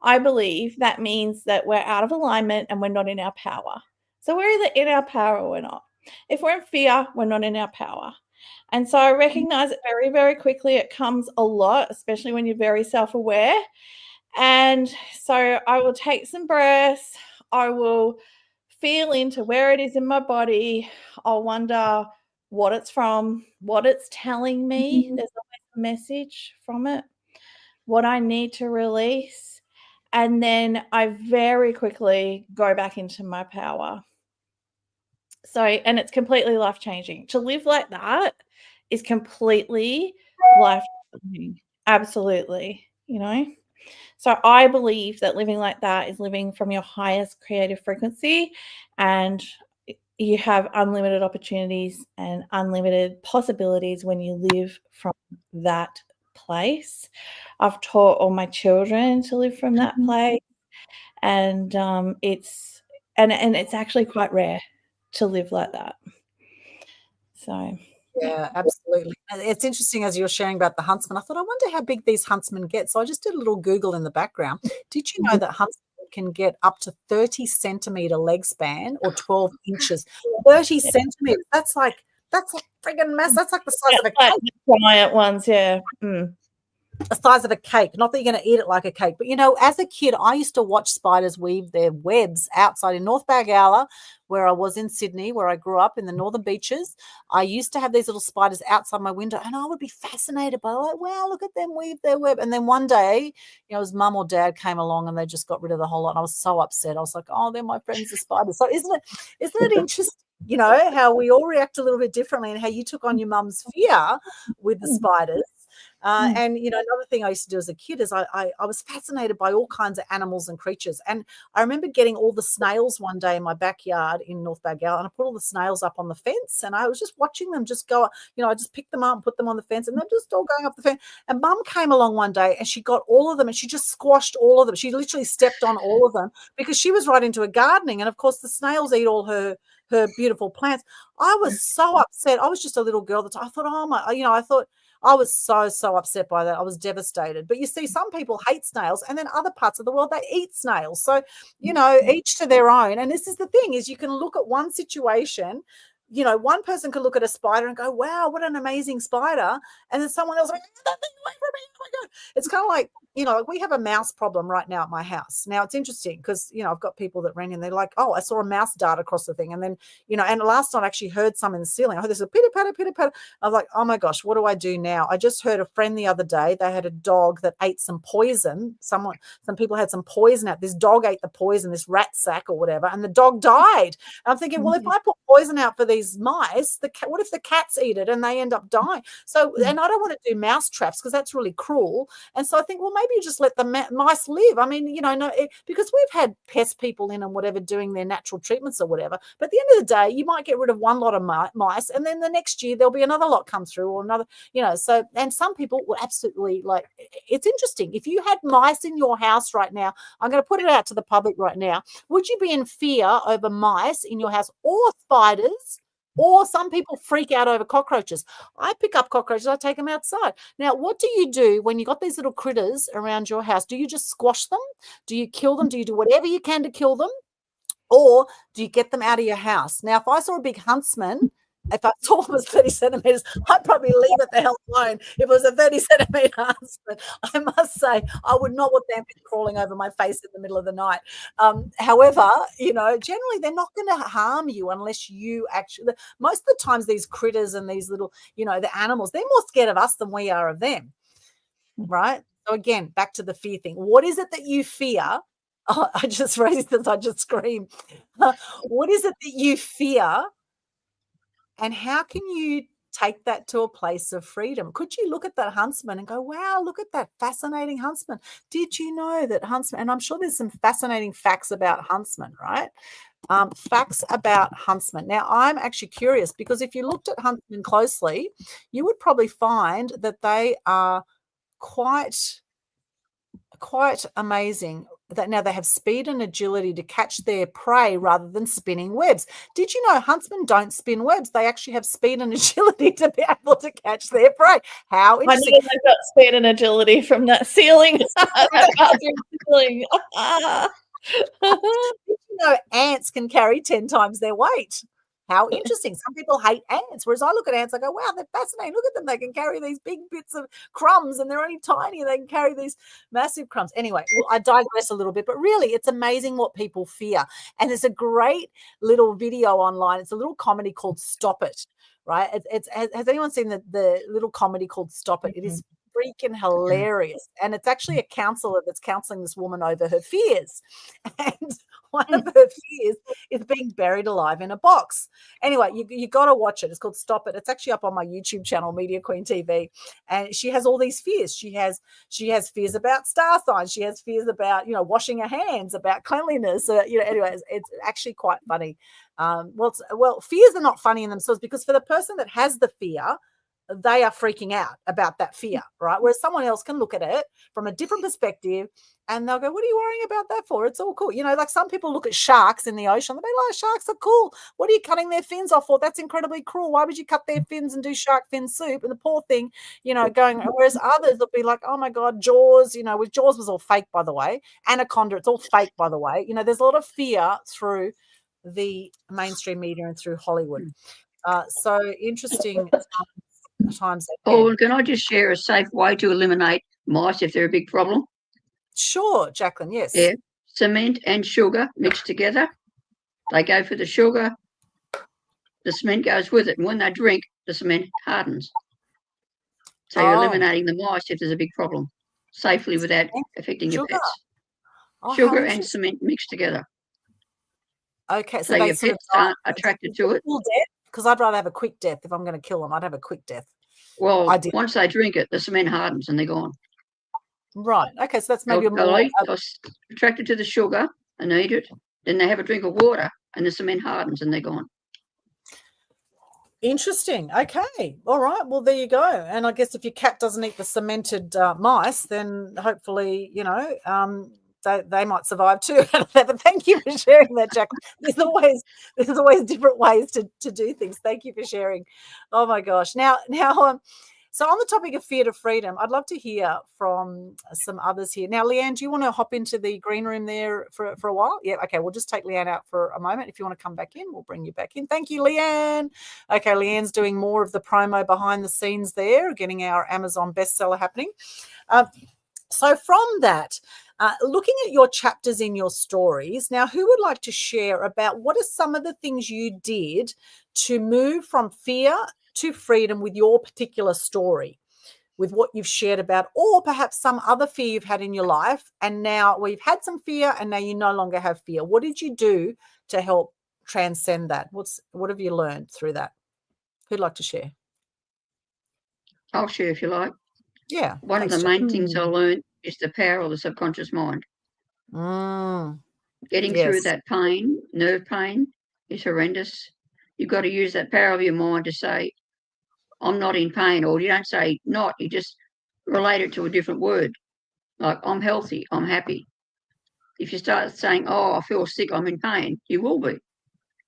I believe that means that we're out of alignment and we're not in our power. So we're either in our power or we're not. If we're in fear, we're not in our power. And so I recognize it very, very quickly. It comes a lot, especially when you're very self-aware. And so I will take some breaths. I will feel into where it is in my body. I'll wonder what it's from, what it's telling me. There's always a message from it, what I need to release. And then I very quickly go back into my power. So, and it's completely life-changing. To live like that is completely life-changing. Absolutely, you know. So I believe that living like that is living from your highest creative frequency, and you have unlimited opportunities and unlimited possibilities when you live from that place. I've taught all my children to live from that place, and it's actually quite rare to live like that. So yeah, absolutely. It's interesting, as you're sharing about the huntsman, I thought, I wonder how big these huntsmen get. So I just did a little Google in the background. Did you know that huntsmen can get up to 30 centimeter leg span, or 12 inches? 30 centimeters. That's like friggin' mess. That's like the size of a cake. Giant ones, yeah. The size of a cake. Not that you're going to eat it like a cake, but, you know, as a kid, I used to watch spiders weave their webs outside in North Balgowlah, where I was in Sydney, where I grew up in the Northern Beaches. I used to have these little spiders outside my window, and I would be fascinated by, like, wow, look at them weave their web. And then one day, you know, as mum or dad came along and they just got rid of the whole lot, and I was so upset. I was like, oh, they're my friends, the spiders. So isn't it interesting, you know, how we all react a little bit differently, and how you took on your mum's fear with the spiders. And, you know, another thing I used to do as a kid is I was fascinated by all kinds of animals and creatures. And I remember getting all the snails one day in my backyard in North Balgowlah, and I put all the snails up on the fence, and I was just watching them just go, you know, I just picked them up and put them on the fence, and they're just all going up the fence. And Mum came along one day, and she got all of them, and she just squashed all of them. She literally stepped on all of them, because she was right into a gardening. And of course the snails eat all her beautiful plants. I was so upset. I was just a little girl that I thought, oh my, you know, I was so upset by that. I was devastated. But you see, some people hate snails, and then other parts of the world, they eat snails. So, you know, each to their own. And this is the thing, is you can look at one situation, you know, one person could look at a spider and go, wow, what an amazing spider. And then someone else like, get that thing away from me. Oh my God. It's kind of like, you know, we have a mouse problem right now at my house. Now it's interesting because, you know, I've got people that ring and they're like, oh, I saw a mouse dart across the thing. And then, you know, and last night I actually heard some in the ceiling. I heard this a pitter patter, pitter patter. I was like, oh my gosh, what do I do now? I just heard a friend the other day, they had a dog that ate some poison. Some people had some poison out. This dog ate the poison, this rat sack or whatever, and the dog died. And I'm thinking, well, if I put poison out for these mice, what if the cats eat it and they end up dying? So, and I don't want to do mouse traps because that's really cruel. And so I think, well, maybe you just let the mice live. I mean, because we've had pest people in and whatever doing their natural treatments or whatever. But at the end of the day, you might get rid of one lot of mice, and then the next year there'll be another lot come through, or another, So, and some people will absolutely it's interesting. If you had mice in your house right now, I'm going to put it out to the public right now. Would you be in fear over mice in your house, or spiders? Or some people freak out over cockroaches. I pick up cockroaches, I take them outside. Now, what do you do when you got these little critters around your house? Do you just squash them? Do you kill them? Do you do whatever you can to kill them? Or do you get them out of your house? Now, if I saw a big huntsman, if I saw him as 30 centimetres, I'd probably leave it the hell alone. If it was a 30-centimetre huntsman, I must say I would not want them crawling over my face in the middle of the night. However, generally they're not going to harm you unless you actually. Most of the times these critters and these little, the animals, they're more scared of us than we are of them, right? So again, back to the fear thing. What is it that you fear? Oh, I just raised this. I just screamed. What is it that you fear? And how can you take that to a place of freedom? Could you look at that huntsman and go, wow, look at that fascinating huntsman. Did you know that huntsman, and I'm sure there's some fascinating facts about huntsmen, right? Facts about huntsmen. Now, I'm actually curious because if you looked at huntsmen closely, you would probably find that they are quite amazing. That now they have speed and agility to catch their prey rather than spinning webs. Did you know huntsmen don't spin webs? They actually have speed and agility to be able to catch their prey. How interesting. I know they got speed and agility from that ceiling. That bathroom ceiling. Did you know ants can carry 10 times their weight? How interesting. Some people hate ants, whereas I look at ants, I go, wow, they're fascinating. Look at them. They can carry these big bits of crumbs and they're only tiny. They can carry these massive crumbs. Anyway, I digress a little bit, but really it's amazing what people fear. And there's a great little video online. It's a little comedy called Stop It, right? Has anyone seen the little comedy called Stop It? It is freaking hilarious. And it's actually a counselor that's counseling this woman over her fears. And one of her fears is being buried alive in a box. Anyway, you got to watch it. It's called Stop It. It's actually up on my YouTube channel, Media Queen TV. And she has all these fears. She has fears about star signs. She has fears about, washing her hands, about cleanliness. Anyways, it's actually quite funny. Well, fears are not funny in themselves because for the person that has the fear, they are freaking out about that fear, right? Whereas someone else can look at it from a different perspective and they'll go, what are you worrying about that for? It's all cool. Like some people look at sharks in the ocean. They'll be like, sharks are cool. What are you cutting their fins off for? That's incredibly cruel. Why would you cut their fins and do shark fin soup? And the poor thing, going, whereas others will be like, oh my God, Jaws, with Jaws was all fake, by the way. Anaconda, it's all fake, by the way. There's a lot of fear through the mainstream media and through Hollywood. So interesting times. Oh, can I just share a safe way to eliminate mice if they're a big problem? Sure, Jacqueline, yes. Yeah, cement and sugar mixed together. They go for the sugar, the cement goes with it, and when they drink, the cement hardens. So you're eliminating the mice if there's a big problem, safely without affecting your pets. Sugar and cement mixed together. Okay, so your pets aren't attracted to it. Because I'd rather have a quick death. If I'm going to kill them, I'd have a quick death. Well, once they drink it, the cement hardens and they're gone. Right. Okay, so that's maybe they're attracted to the sugar and eat it. Then they have a drink of water and the cement hardens and they're gone. Interesting. Okay. All right. Well, there you go. And I guess if your cat doesn't eat the cemented mice, then hopefully, they might survive too. But thank you for sharing that, Jack. There's always different ways to do things. Thank you for sharing. Oh my gosh. Now, so on the topic of fear to freedom, I'd love to hear from some others here. Now, Leanne, do you want to hop into the green room there for a while? Yeah. Okay. We'll just take Leanne out for a moment. If you want to come back in, we'll bring you back in. Thank you, Leanne. Okay. Leanne's doing more of the promo behind the scenes there, getting our Amazon bestseller happening. So from that, looking at your chapters in your stories, now who would like to share about what are some of the things you did to move from fear to freedom with your particular story, with what you've shared about, or perhaps some other fear you've had in your life and now we've had some fear and now you no longer have fear. What did you do to help transcend that? What have you learned through that? Who'd like to share? I'll share if you like. Yeah. One of the main things I learned is the power of the subconscious mind. Mm, Getting through yes. that pain, nerve pain, is horrendous. You've got to use that power of your mind to say, I'm not in pain, or you don't say not, you just relate it to a different word. Like, I'm healthy, I'm happy. If you start saying, oh, I feel sick, I'm in pain, you will be.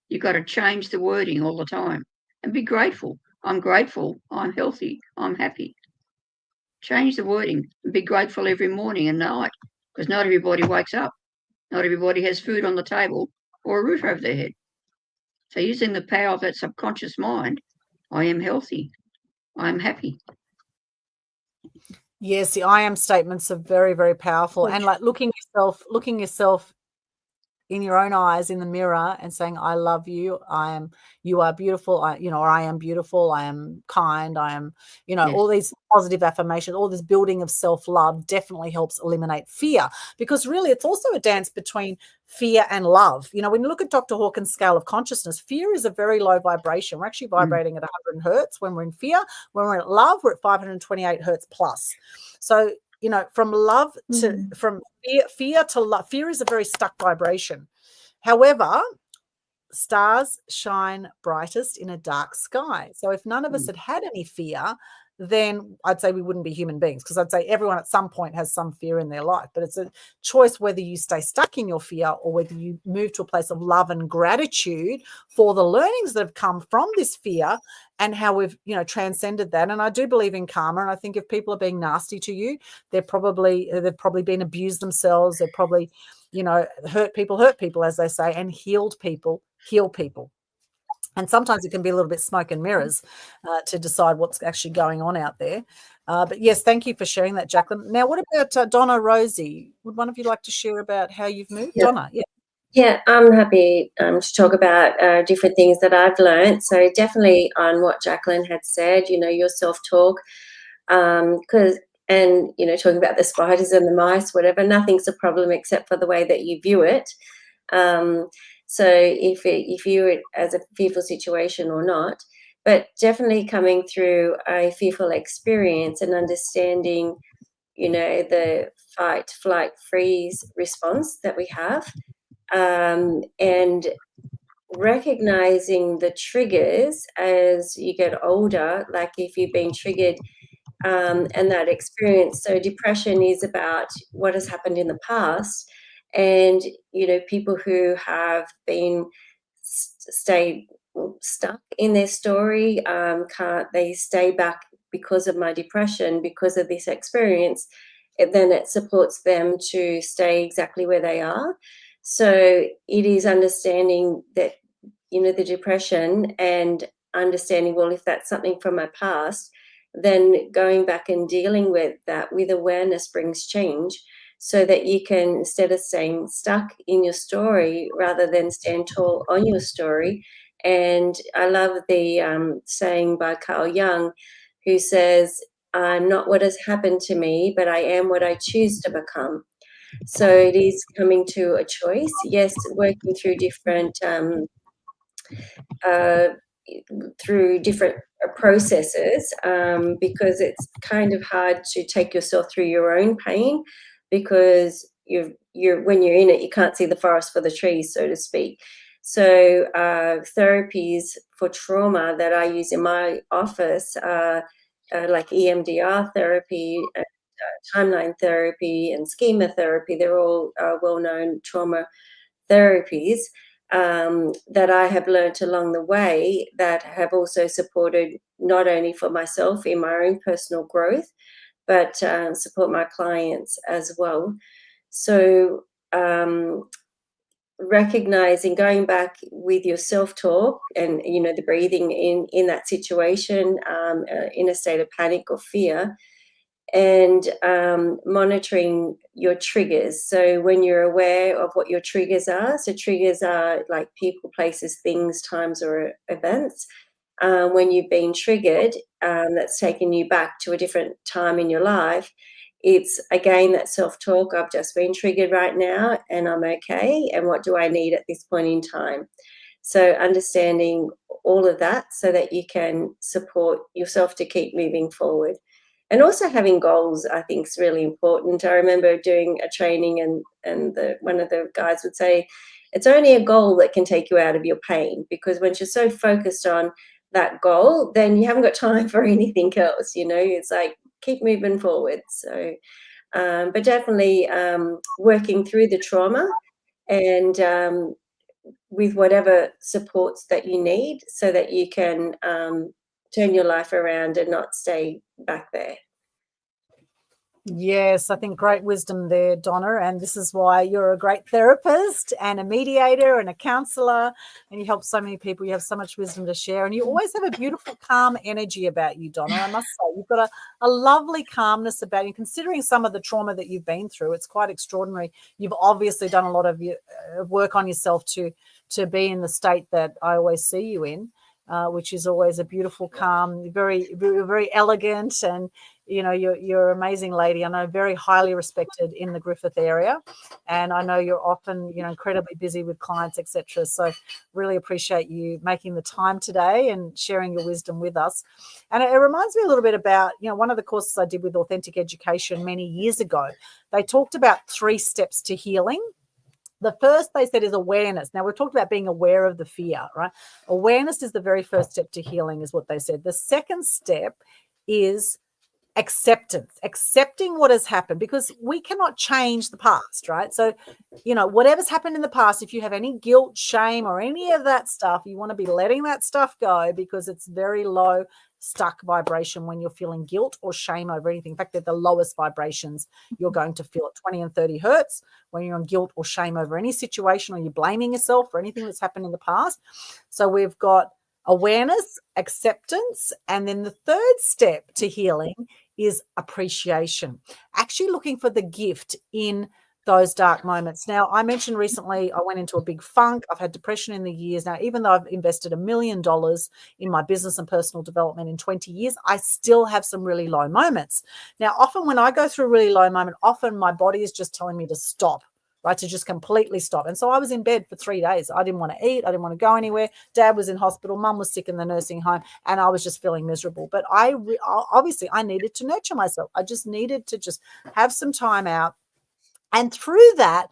You've got to change the wording all the time and be grateful. I'm grateful, I'm healthy, I'm happy. Change the wording and be grateful every morning and night, because not everybody wakes up. Not everybody has food on the table or a roof over their head. So using the power of that subconscious mind, I am healthy, I am happy. Yes, the I am statements are very, very powerful. And like looking yourself in your own eyes in the mirror and saying, I love you, you are beautiful, or I am beautiful, I am kind, I am, Yes. all these positive affirmations, all this building of self-love definitely helps eliminate fear, because really it's also a dance between fear and love. When you look at Dr. Hawkins' scale of consciousness, fear is a very low vibration. We're actually vibrating at 100 hertz when we're in fear. When we're at love, we're at 528 hertz plus. So from love to from fear to love. Fear is a very stuck vibration. However, stars shine brightest in a dark sky. So if none of us had any fear, then I'd say we wouldn't be human beings, because I'd say everyone at some point has some fear in their life. But it's a choice whether you stay stuck in your fear or whether you move to a place of love and gratitude for the learnings that have come from this fear and how we've, transcended that. And I do believe in karma. And I think if people are being nasty to you, they've probably been abused themselves. They've probably, hurt people, as they say, and heal people. And sometimes it can be a little bit smoke and mirrors to decide what's actually going on out there. But yes, thank you for sharing that, Jacqueline. Now, what about Donna Rosie? Would one of you like to share about how you've moved? Yeah. Donna, yeah. Yeah, I'm happy to talk about different things that I've learned. So definitely on what Jacqueline had said, your self-talk, talking about the spiders and the mice, whatever, nothing's a problem except for the way that you view it. So if you view it as a fearful situation or not, but definitely coming through a fearful experience and understanding, the fight, flight, freeze response that we have, and recognizing the triggers as you get older, like if you've been triggered and that experience. So depression is about what has happened in the past, and people who have been stayed stuck in their story, they stay back because of my depression, because of this experience. Then it supports them to stay exactly where they are. So it is understanding that the depression, and understanding, well, if that's something from my past, then going back and dealing with that with awareness brings change, so that you can, instead of staying stuck in your story, rather than stand tall on your story. And I love the saying by Carl Jung, who says, I'm not what has happened to me, but I am what I choose to become. So it is coming to a choice. Yes, working through different processes, because it's kind of hard to take yourself through your own pain, because you're when you're in it, you can't see the forest for the trees, so to speak. So therapies for trauma that I use in my office are like EMDR therapy, timeline therapy, and schema therapy. They're all well-known trauma therapies that I have learned along the way, that have also supported not only for myself in my own personal growth, but support my clients as well. So recognizing, going back with your self-talk and the breathing in that situation, in a state of panic or fear, and monitoring your triggers. So when you're aware of what your triggers are, so triggers are like people, places, things, times, or events. When you've been triggered, that's taken you back to a different time in your life, it's again that self-talk. I've just been triggered right now and I'm okay. And what do I need at this point in time? So understanding all of that so that you can support yourself to keep moving forward. And also having goals, I think, is really important. I remember doing a training, and one of the guys would say, it's only a goal that can take you out of your pain, because once you're so focused on that goal, then you haven't got time for anything else. It's like, keep moving forward. So, but definitely working through the trauma, and with whatever supports that you need, so that you can turn your life around and not stay back there. Yes, I think great wisdom there, Donna. And this is why you're a great therapist and a mediator and a counselor, and you help so many people. You have so much wisdom to share, and you always have a beautiful, calm energy about you, Donna. I must say, you've got a lovely calmness about you. Considering some of the trauma that you've been through, it's quite extraordinary. You've obviously done a lot of work on yourself to be in the state that I always see you in. Which is always a beautiful, calm, very, very elegant, and you're an amazing lady. I know, very highly respected in the Griffith area, and I know you're often incredibly busy with clients, etc. So really appreciate you making the time today and sharing your wisdom with us. And it reminds me a little bit about one of the courses I did with Authentic Education many years ago. They talked about 3 steps to healing. The first, they said, is awareness. Now, we've talked about being aware of the fear, right? Awareness is the very first step to healing, is what they said. The second step is acceptance, accepting what has happened, because we cannot change the past, right? So, whatever's happened in the past, if you have any guilt, shame, or any of that stuff, you want to be letting that stuff go, because it's very low stuck vibration when you're feeling guilt or shame over anything. In fact, they're the lowest vibrations you're going to feel, at 20 and 30 hertz, when you're on guilt or shame over any situation, or you're blaming yourself for anything that's happened in the past. So we've got awareness, acceptance, and then the third step to healing is appreciation, actually looking for the gift in those dark moments. Now, I mentioned recently I went into a big funk. I've had depression in the years. Now, even though I've invested $1 million in my business and personal development in 20 years, I still have some really low moments. Now, often when I go through a really low moment, often my body is just telling me to stop, right, to just completely stop. And so I was in bed for 3 days. I didn't want to eat. I didn't want to go anywhere. Dad was in hospital. Mum was sick in the nursing home, and I was just feeling miserable. But obviously I needed to nurture myself. I just needed to just have some time out. And through that,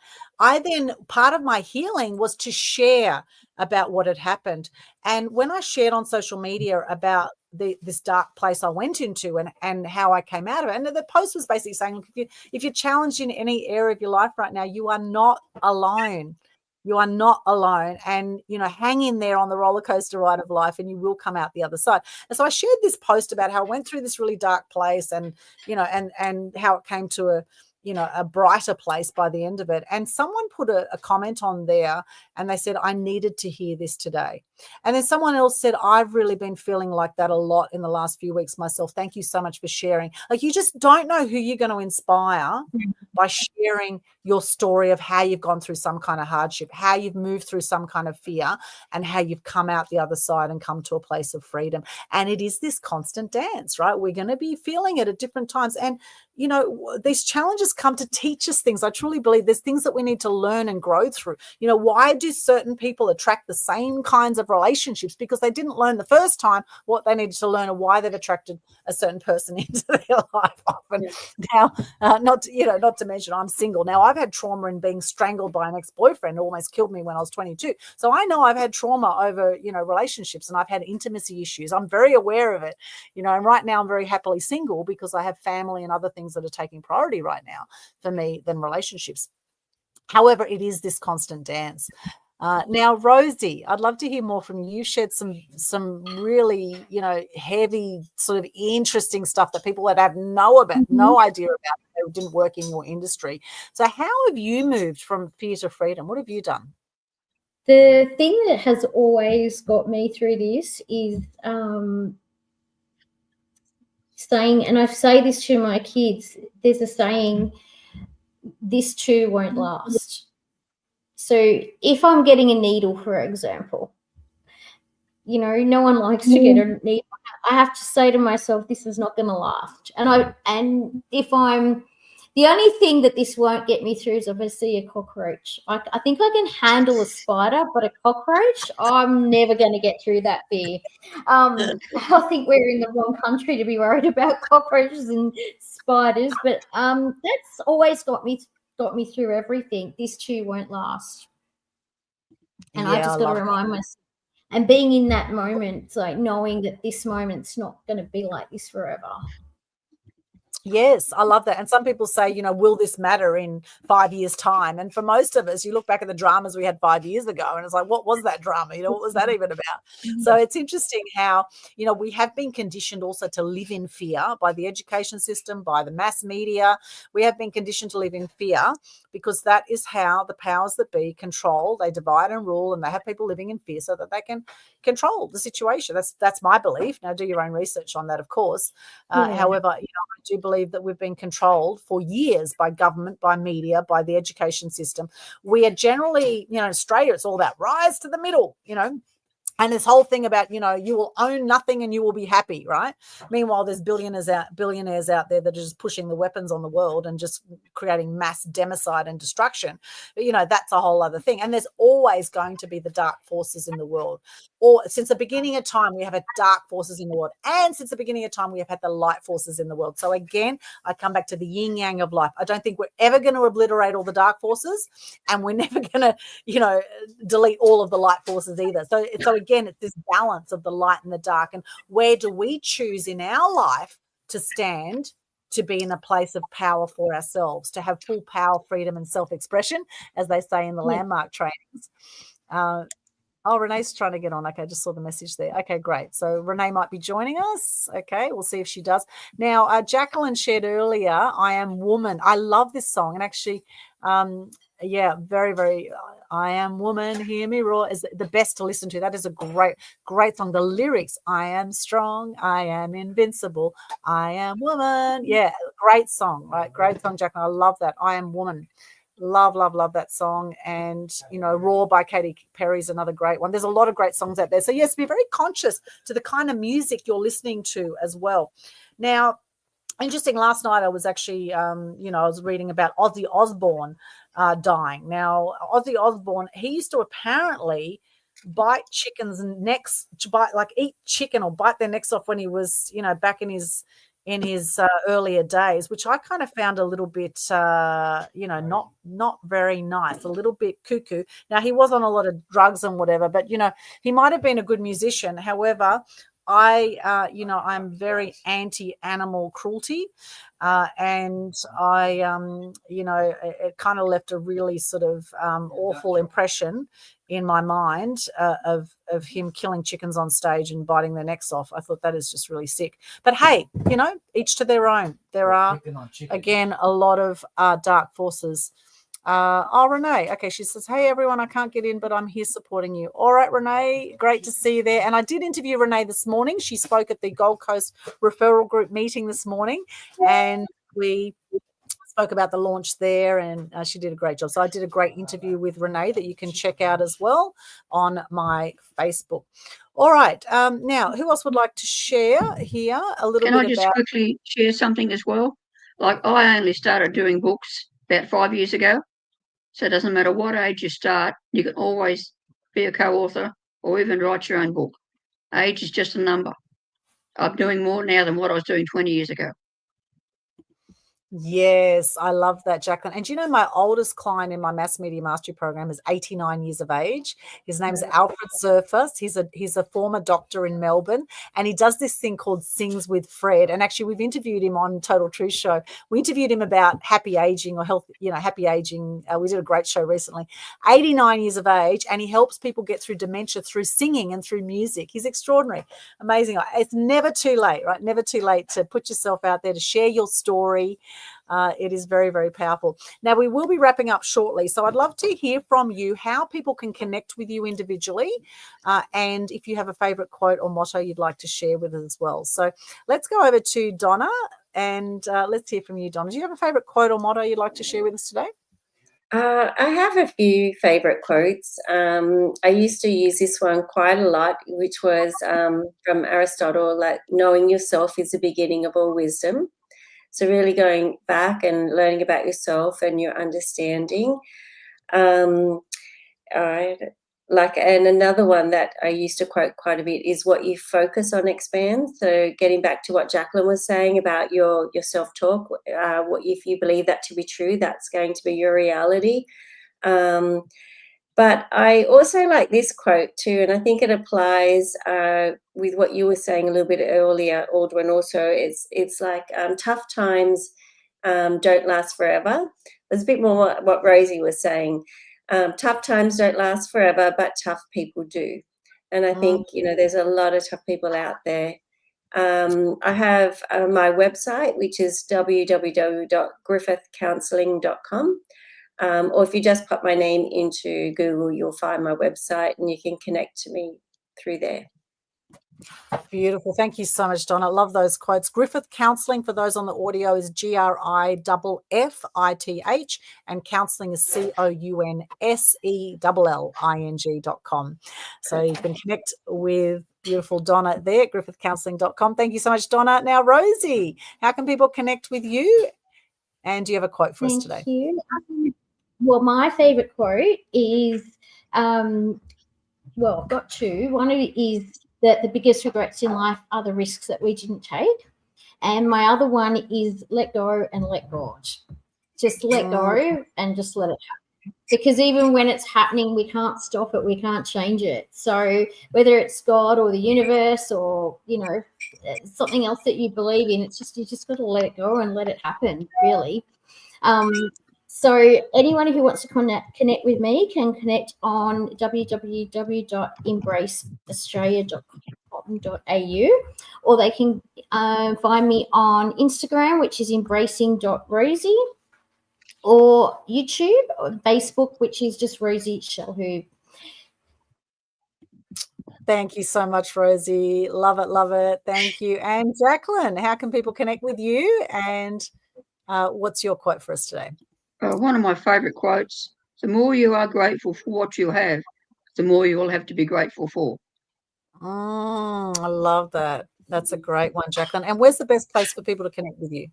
part of my healing was to share about what had happened. And when I shared on social media about this dark place I went into and how I came out of it, and the post was basically saying, look, if you're challenged in any area of your life right now, you are not alone. You are not alone. And, hang in there on the roller coaster ride of life, and you will come out the other side. And so I shared this post about how I went through this really dark place, and, and how it came to a brighter place by the end of it. And someone put a comment on there, and they said, I needed to hear this today. And then someone else said, I've really been feeling like that a lot in the last few weeks myself. Thank you so much for sharing. Like, you just don't know who you're going to inspire by sharing your story of how you've gone through some kind of hardship, how you've moved through some kind of fear, and how you've come out the other side and come to a place of freedom. And it is this constant dance, right? We're going to be feeling it at different times. And, these challenges come to teach us things. I truly believe there's things that we need to learn and grow through. Why do certain people attract the same kinds of relationships? Because they didn't learn the first time what they needed to learn, or why they've attracted a certain person into their life often. Now, not to mention, I'm single. Now, I've had trauma in being strangled by an ex-boyfriend who almost killed me when I was 22. So I know I've had trauma over, relationships, and I've had intimacy issues. I'm very aware of it, and right now I'm very happily single because I have family and other things that are taking priority right now for me than relationships. However, it is this constant dance. Now, Rosie, I'd love to hear more from you. You shared some really, heavy, sort of interesting stuff that people that have no idea about, they didn't work in your industry. So how have you moved from fear to freedom? What have you done? The thing that has always got me through this is saying, and I say this to my kids, there's a saying, this too won't last. So if I'm getting a needle, for example, no one likes to get a needle. I have to say to myself, this is not going to last. And if I'm The only thing that this won't get me through is if I see a cockroach. I think I can handle a spider, but a cockroach, I'm never going to get through that fear. I think we're in the wrong country to be worried about cockroaches and spiders, but that's always got me through everything. This too won't last. And I just got to remind myself. And being in that moment, like knowing that this moment's not going to be like this forever. Yes, I love that. And some people say, you know, will this matter in 5 years' time? And for most of us, you look back at the dramas we had 5 years ago and it's like, what was that drama? You know, what was that even about? So it's interesting how, you know, we have been conditioned also to live in fear by the education system, by the mass media. We have been conditioned to live in fear because that is how the powers that be control. They divide and rule, and they have people living in fear so that they can control the situation. That's my belief. Now, do your own research on that, of course. However, you know, I do believe that we've been controlled for years by government, by media, by the education system. We are generally, you know, in Australia, it's all about rise to the middle, you know. And this whole thing about, you know, you will own nothing and you will be happy, right? Meanwhile, there's billionaires out there that are just pushing the weapons on the world and just creating mass democide and destruction. But, you know, that's a whole other thing. And there's always going to be the dark forces in the world. Or since the beginning of time, we have had dark forces in the world. And since the beginning of time, we have had the light forces in the world. So again, I come back to the yin yang of life. I don't think we're ever going to obliterate all the dark forces, and we're never going to, you know, delete all of the light forces either. So again, it's this balance of the light and the dark. And where do we choose in our life to stand, to be in a place of power for ourselves, to have full power, freedom, and self-expression, as they say in the landmark trainings. Oh, Renee's trying to get on. Okay, I just saw the message there. Okay, great. So Renee might be joining us. Okay, we'll see if she does. Now, Jacqueline shared earlier, I Am Woman. I love this song. And actually, yeah, very, very, I am woman, hear me roar, is the best to listen to. That is a great, great song. The lyrics, I am strong, I am invincible, I am woman. Yeah, great song, right? Great song, Jacqueline. I love that. I Am Woman. Love, love, love that song. And, you know, Roar by Katy Perry is another great one. There's a lot of great songs out there. So, yes, be very conscious to the kind of music you're listening to as well. Now, interesting, last night I was actually, you know, I was reading about Ozzy Osbourne dying. Now, Ozzy Osbourne, he used to apparently bite chickens' necks, eat chicken or bite their necks off when he was, you know, back in his earlier days, which I kind of found a little bit, you know, not very nice, a little bit cuckoo. Now, he was on a lot of drugs and whatever, but, you know, he might have been a good musician. However, you know, I'm very anti-animal cruelty, and you know, it kind of left a really sort of awful impression in my mind of him killing chickens on stage and biting their necks off. I thought that is just really sick. But hey, you know, each to their own. There are, again, a lot of dark forces. Renee. Okay, she says, hey, everyone, I can't get in, but I'm here supporting you. All right, Renee, great to see you there. And I did interview Renee this morning. She spoke at the Gold Coast Referral Group meeting this morning, and we spoke about the launch there, and she did a great job. So I did a great interview with Renee that you can check out as well on my Facebook. All right. Now, who else would like to share here a little bit about... Can I just quickly share something as well? Like, I only started doing books about 5 years ago. So it doesn't matter what age you start, you can always be a co-author or even write your own book. Age is just a number. I'm doing more now than what I was doing 20 years ago. Yes, I love that, Jacqueline. And you know, my oldest client in my Mass Media Mastery program is 89 years of age. His name's Alfred Surfers. He's a former doctor in Melbourne, and he does this thing called Sings with Fred. And actually, we've interviewed him on Total Truth Show. We interviewed him about happy aging or health, you know, happy aging. We did a great show recently. 89 years of age, and he helps people get through dementia through singing and through music. He's extraordinary, amazing. It's never too late, right? Never too late to put yourself out there, to share your story. It is very, very powerful. Now, we will be wrapping up shortly, so I'd love to hear from you how people can connect with you individually, and if you have a favorite quote or motto you'd like to share with us as well. So let's go over to Donna, and let's hear from you, Donna. Do you have a favorite quote or motto you'd like to share with us today? I have a few favorite quotes. I used to use this one quite a lot, which was from Aristotle, like, knowing yourself is the beginning of all wisdom. So really going back and learning about yourself and your understanding. And another one that I used to quote quite a bit is what you focus on expands. So getting back to what Jacqueline was saying about your self-talk, what if you believe that to be true, that's going to be your reality. But I also like this quote too, and I think it applies with what you were saying a little bit earlier, Aldwin. Also, it's like tough times don't last forever. There's a bit more what Rosie was saying. Tough times don't last forever, but tough people do. And I think, there's a lot of tough people out there. I have my website, which is www.griffithcounselling.com. Or if you just put my name into Google, you'll find my website and you can connect to me through there. Beautiful. Thank you so much, Donna. I love those quotes. Griffith Counselling, for those on the audio, is GRIFFITH, and counselling is COUNSELLING.com. So you can connect with beautiful Donna there at griffithcounselling.com. Thank you so much, Donna. Now, Rosie, how can people connect with you? And do you have a quote for us today? Thank you. Well, my favourite quote is, I've got two. One is that the biggest regrets in life are the risks that we didn't take. And my other one is let go and let God. Just let go and just let it happen. Because even when it's happening, we can't stop it. We can't change it. So whether it's God or the universe or, something else that you believe in, you just got to let it go and let it happen, really. So anyone who wants to connect with me can connect on www.embraceaustralia.com.au, or they can find me on Instagram, which is embracing.rosie, or YouTube, or Facebook, which is just Rosie Shalhoub. Thank you so much, Rosie. Love it, love it. Thank you. And Jacqueline, how can people connect with you? And what's your quote for us today? One of my favourite quotes: the more you are grateful for what you have, the more you will have to be grateful for. I love that. That's a great one, Jacqueline. And where's the best place for people to connect with you?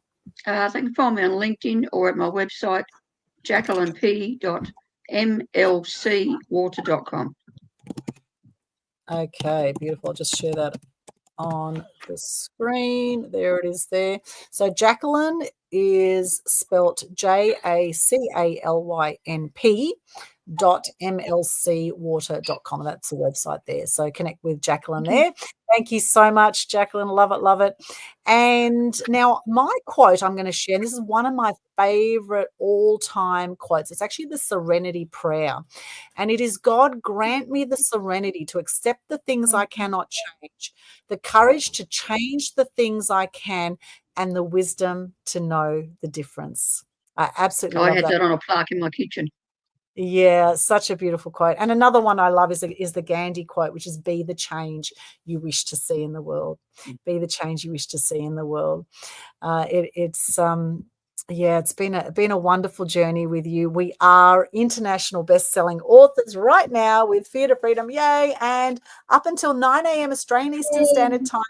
They can find me on LinkedIn or at my website, jacquelinep.mlcwater.com. Okay, beautiful. I'll just share that on the screen. There it is there. So Jacqueline is spelt JACALYNP.mlcwater.com. That's the website there. So connect with Jacqueline there. Thank you so much, Jacqueline. Love it, love it. And now my quote I'm going to share, and this is one of my favorite all-time quotes. It's actually the Serenity Prayer. And it is, God, grant me the serenity to accept the things I cannot change, the courage to change the things I can, and the wisdom to know the difference. I absolutely love I had that. that on a plaque in my kitchen. Yeah, such a beautiful quote. And another one I love is the Gandhi quote, which is, be the change you wish to see in the world. Be the change you wish to see in the world. It's been a wonderful journey with you. We are international best-selling authors right now with Fear to Freedom. Yay. And up until 9 a.m. Australian Eastern Standard Time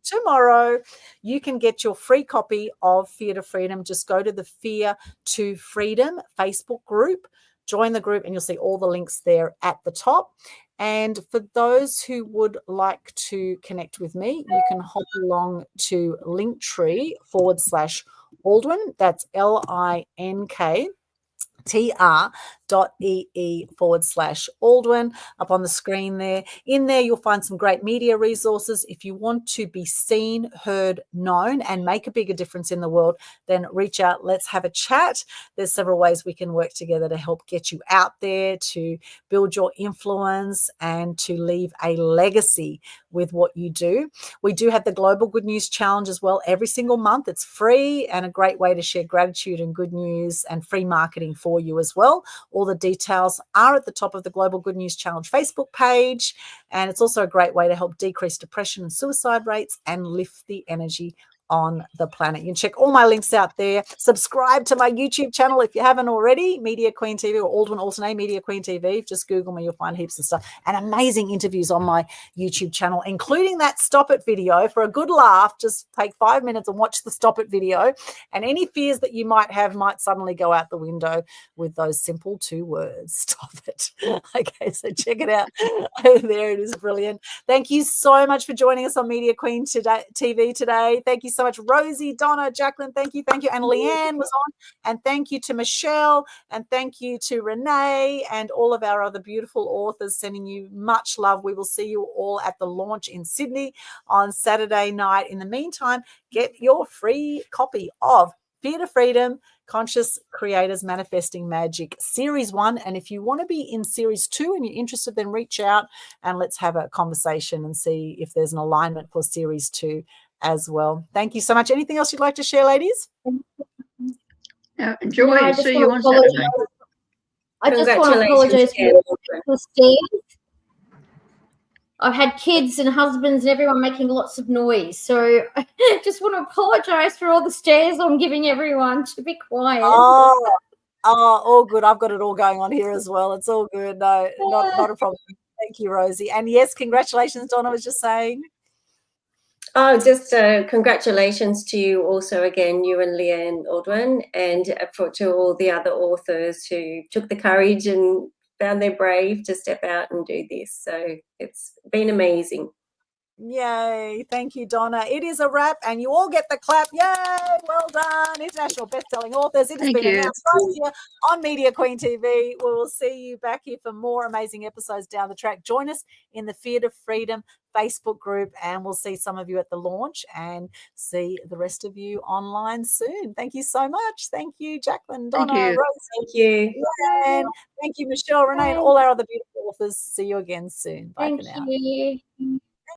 tomorrow, you can get your free copy of Fear to Freedom. Just go to the Fear to Freedom Facebook group. Join the group and you'll see all the links there at the top. And for those who would like to connect with me, you can hop along to Linktree/Aldwin. That's linktr.ee/Aldwin up on the screen there. In there, you'll find some great media resources. If you want to be seen, heard, known, and make a bigger difference in the world, then reach out. Let's have a chat. There's several ways we can work together to help get you out there, to build your influence, and to leave a legacy with what you do. We do have the Global Good News Challenge as well every single month. It's free and a great way to share gratitude and good news and free marketing for you as well. All the details are at the top of the Global Good News Challenge Facebook page. And it's also a great way to help decrease depression and suicide rates and lift the energy on the planet. You can check all my links out there. Subscribe to my YouTube channel if you haven't already, Media Queen TV or Aldwyn Alternate Media Queen TV. Just Google me, you'll find heaps of stuff and amazing interviews on my YouTube channel, including that Stop It video. For a good laugh, just take 5 minutes and watch the Stop It video, and any fears that you might have might suddenly go out the window with those simple 2 words. Stop it. Okay, so check it out. There it is. Brilliant. Thank you so much for joining us on Media Queen TV today. Thank you so much, Rosie, Donna, Jacqueline. Thank you. And Leanne was on. And thank you to Michelle. And thank you to Renee and all of our other beautiful authors, sending you much love. We will see you all at the launch in Sydney on Saturday night. In the meantime, get your free copy of Fear to Freedom, Conscious Creators Manifesting Magic Series 1. And if you want to be in Series 2 and you're interested, then reach out and let's have a conversation and see if there's an alignment for Series 2 as well. Thank you so much. Anything else you'd like to share, ladies? Enjoy. No, I See you on Saturday. I just want to apologise for Steve. I've had kids and husbands and everyone making lots of noise. So I just want to apologise for all the stares I'm giving everyone to be quiet. Oh, all good. I've got it all going on here as well. It's all good. No, not a problem. Thank you, Rosie. And yes, congratulations, Donna was just saying. Oh, just congratulations to you also again, you and Leanne Aldwyn, and to all the other authors who took the courage and found they're brave to step out and do this. So it's been amazing. Yay. Thank you, Donna. It is a wrap and you all get the clap. Yay. Well done. International best-selling authors. It has been announced right here on Media Queen TV. We will see you back here for more amazing episodes down the track. Join us in the Fear to Freedom Facebook group and we'll see some of you at the launch and see the rest of you online soon. Thank you so much. Thank you, Jacqueline, Donna, Thank you. Rose. Thank you. And thank you, Michelle, Renee, and all our other beautiful authors. See you again soon. Bye for now. Thank you.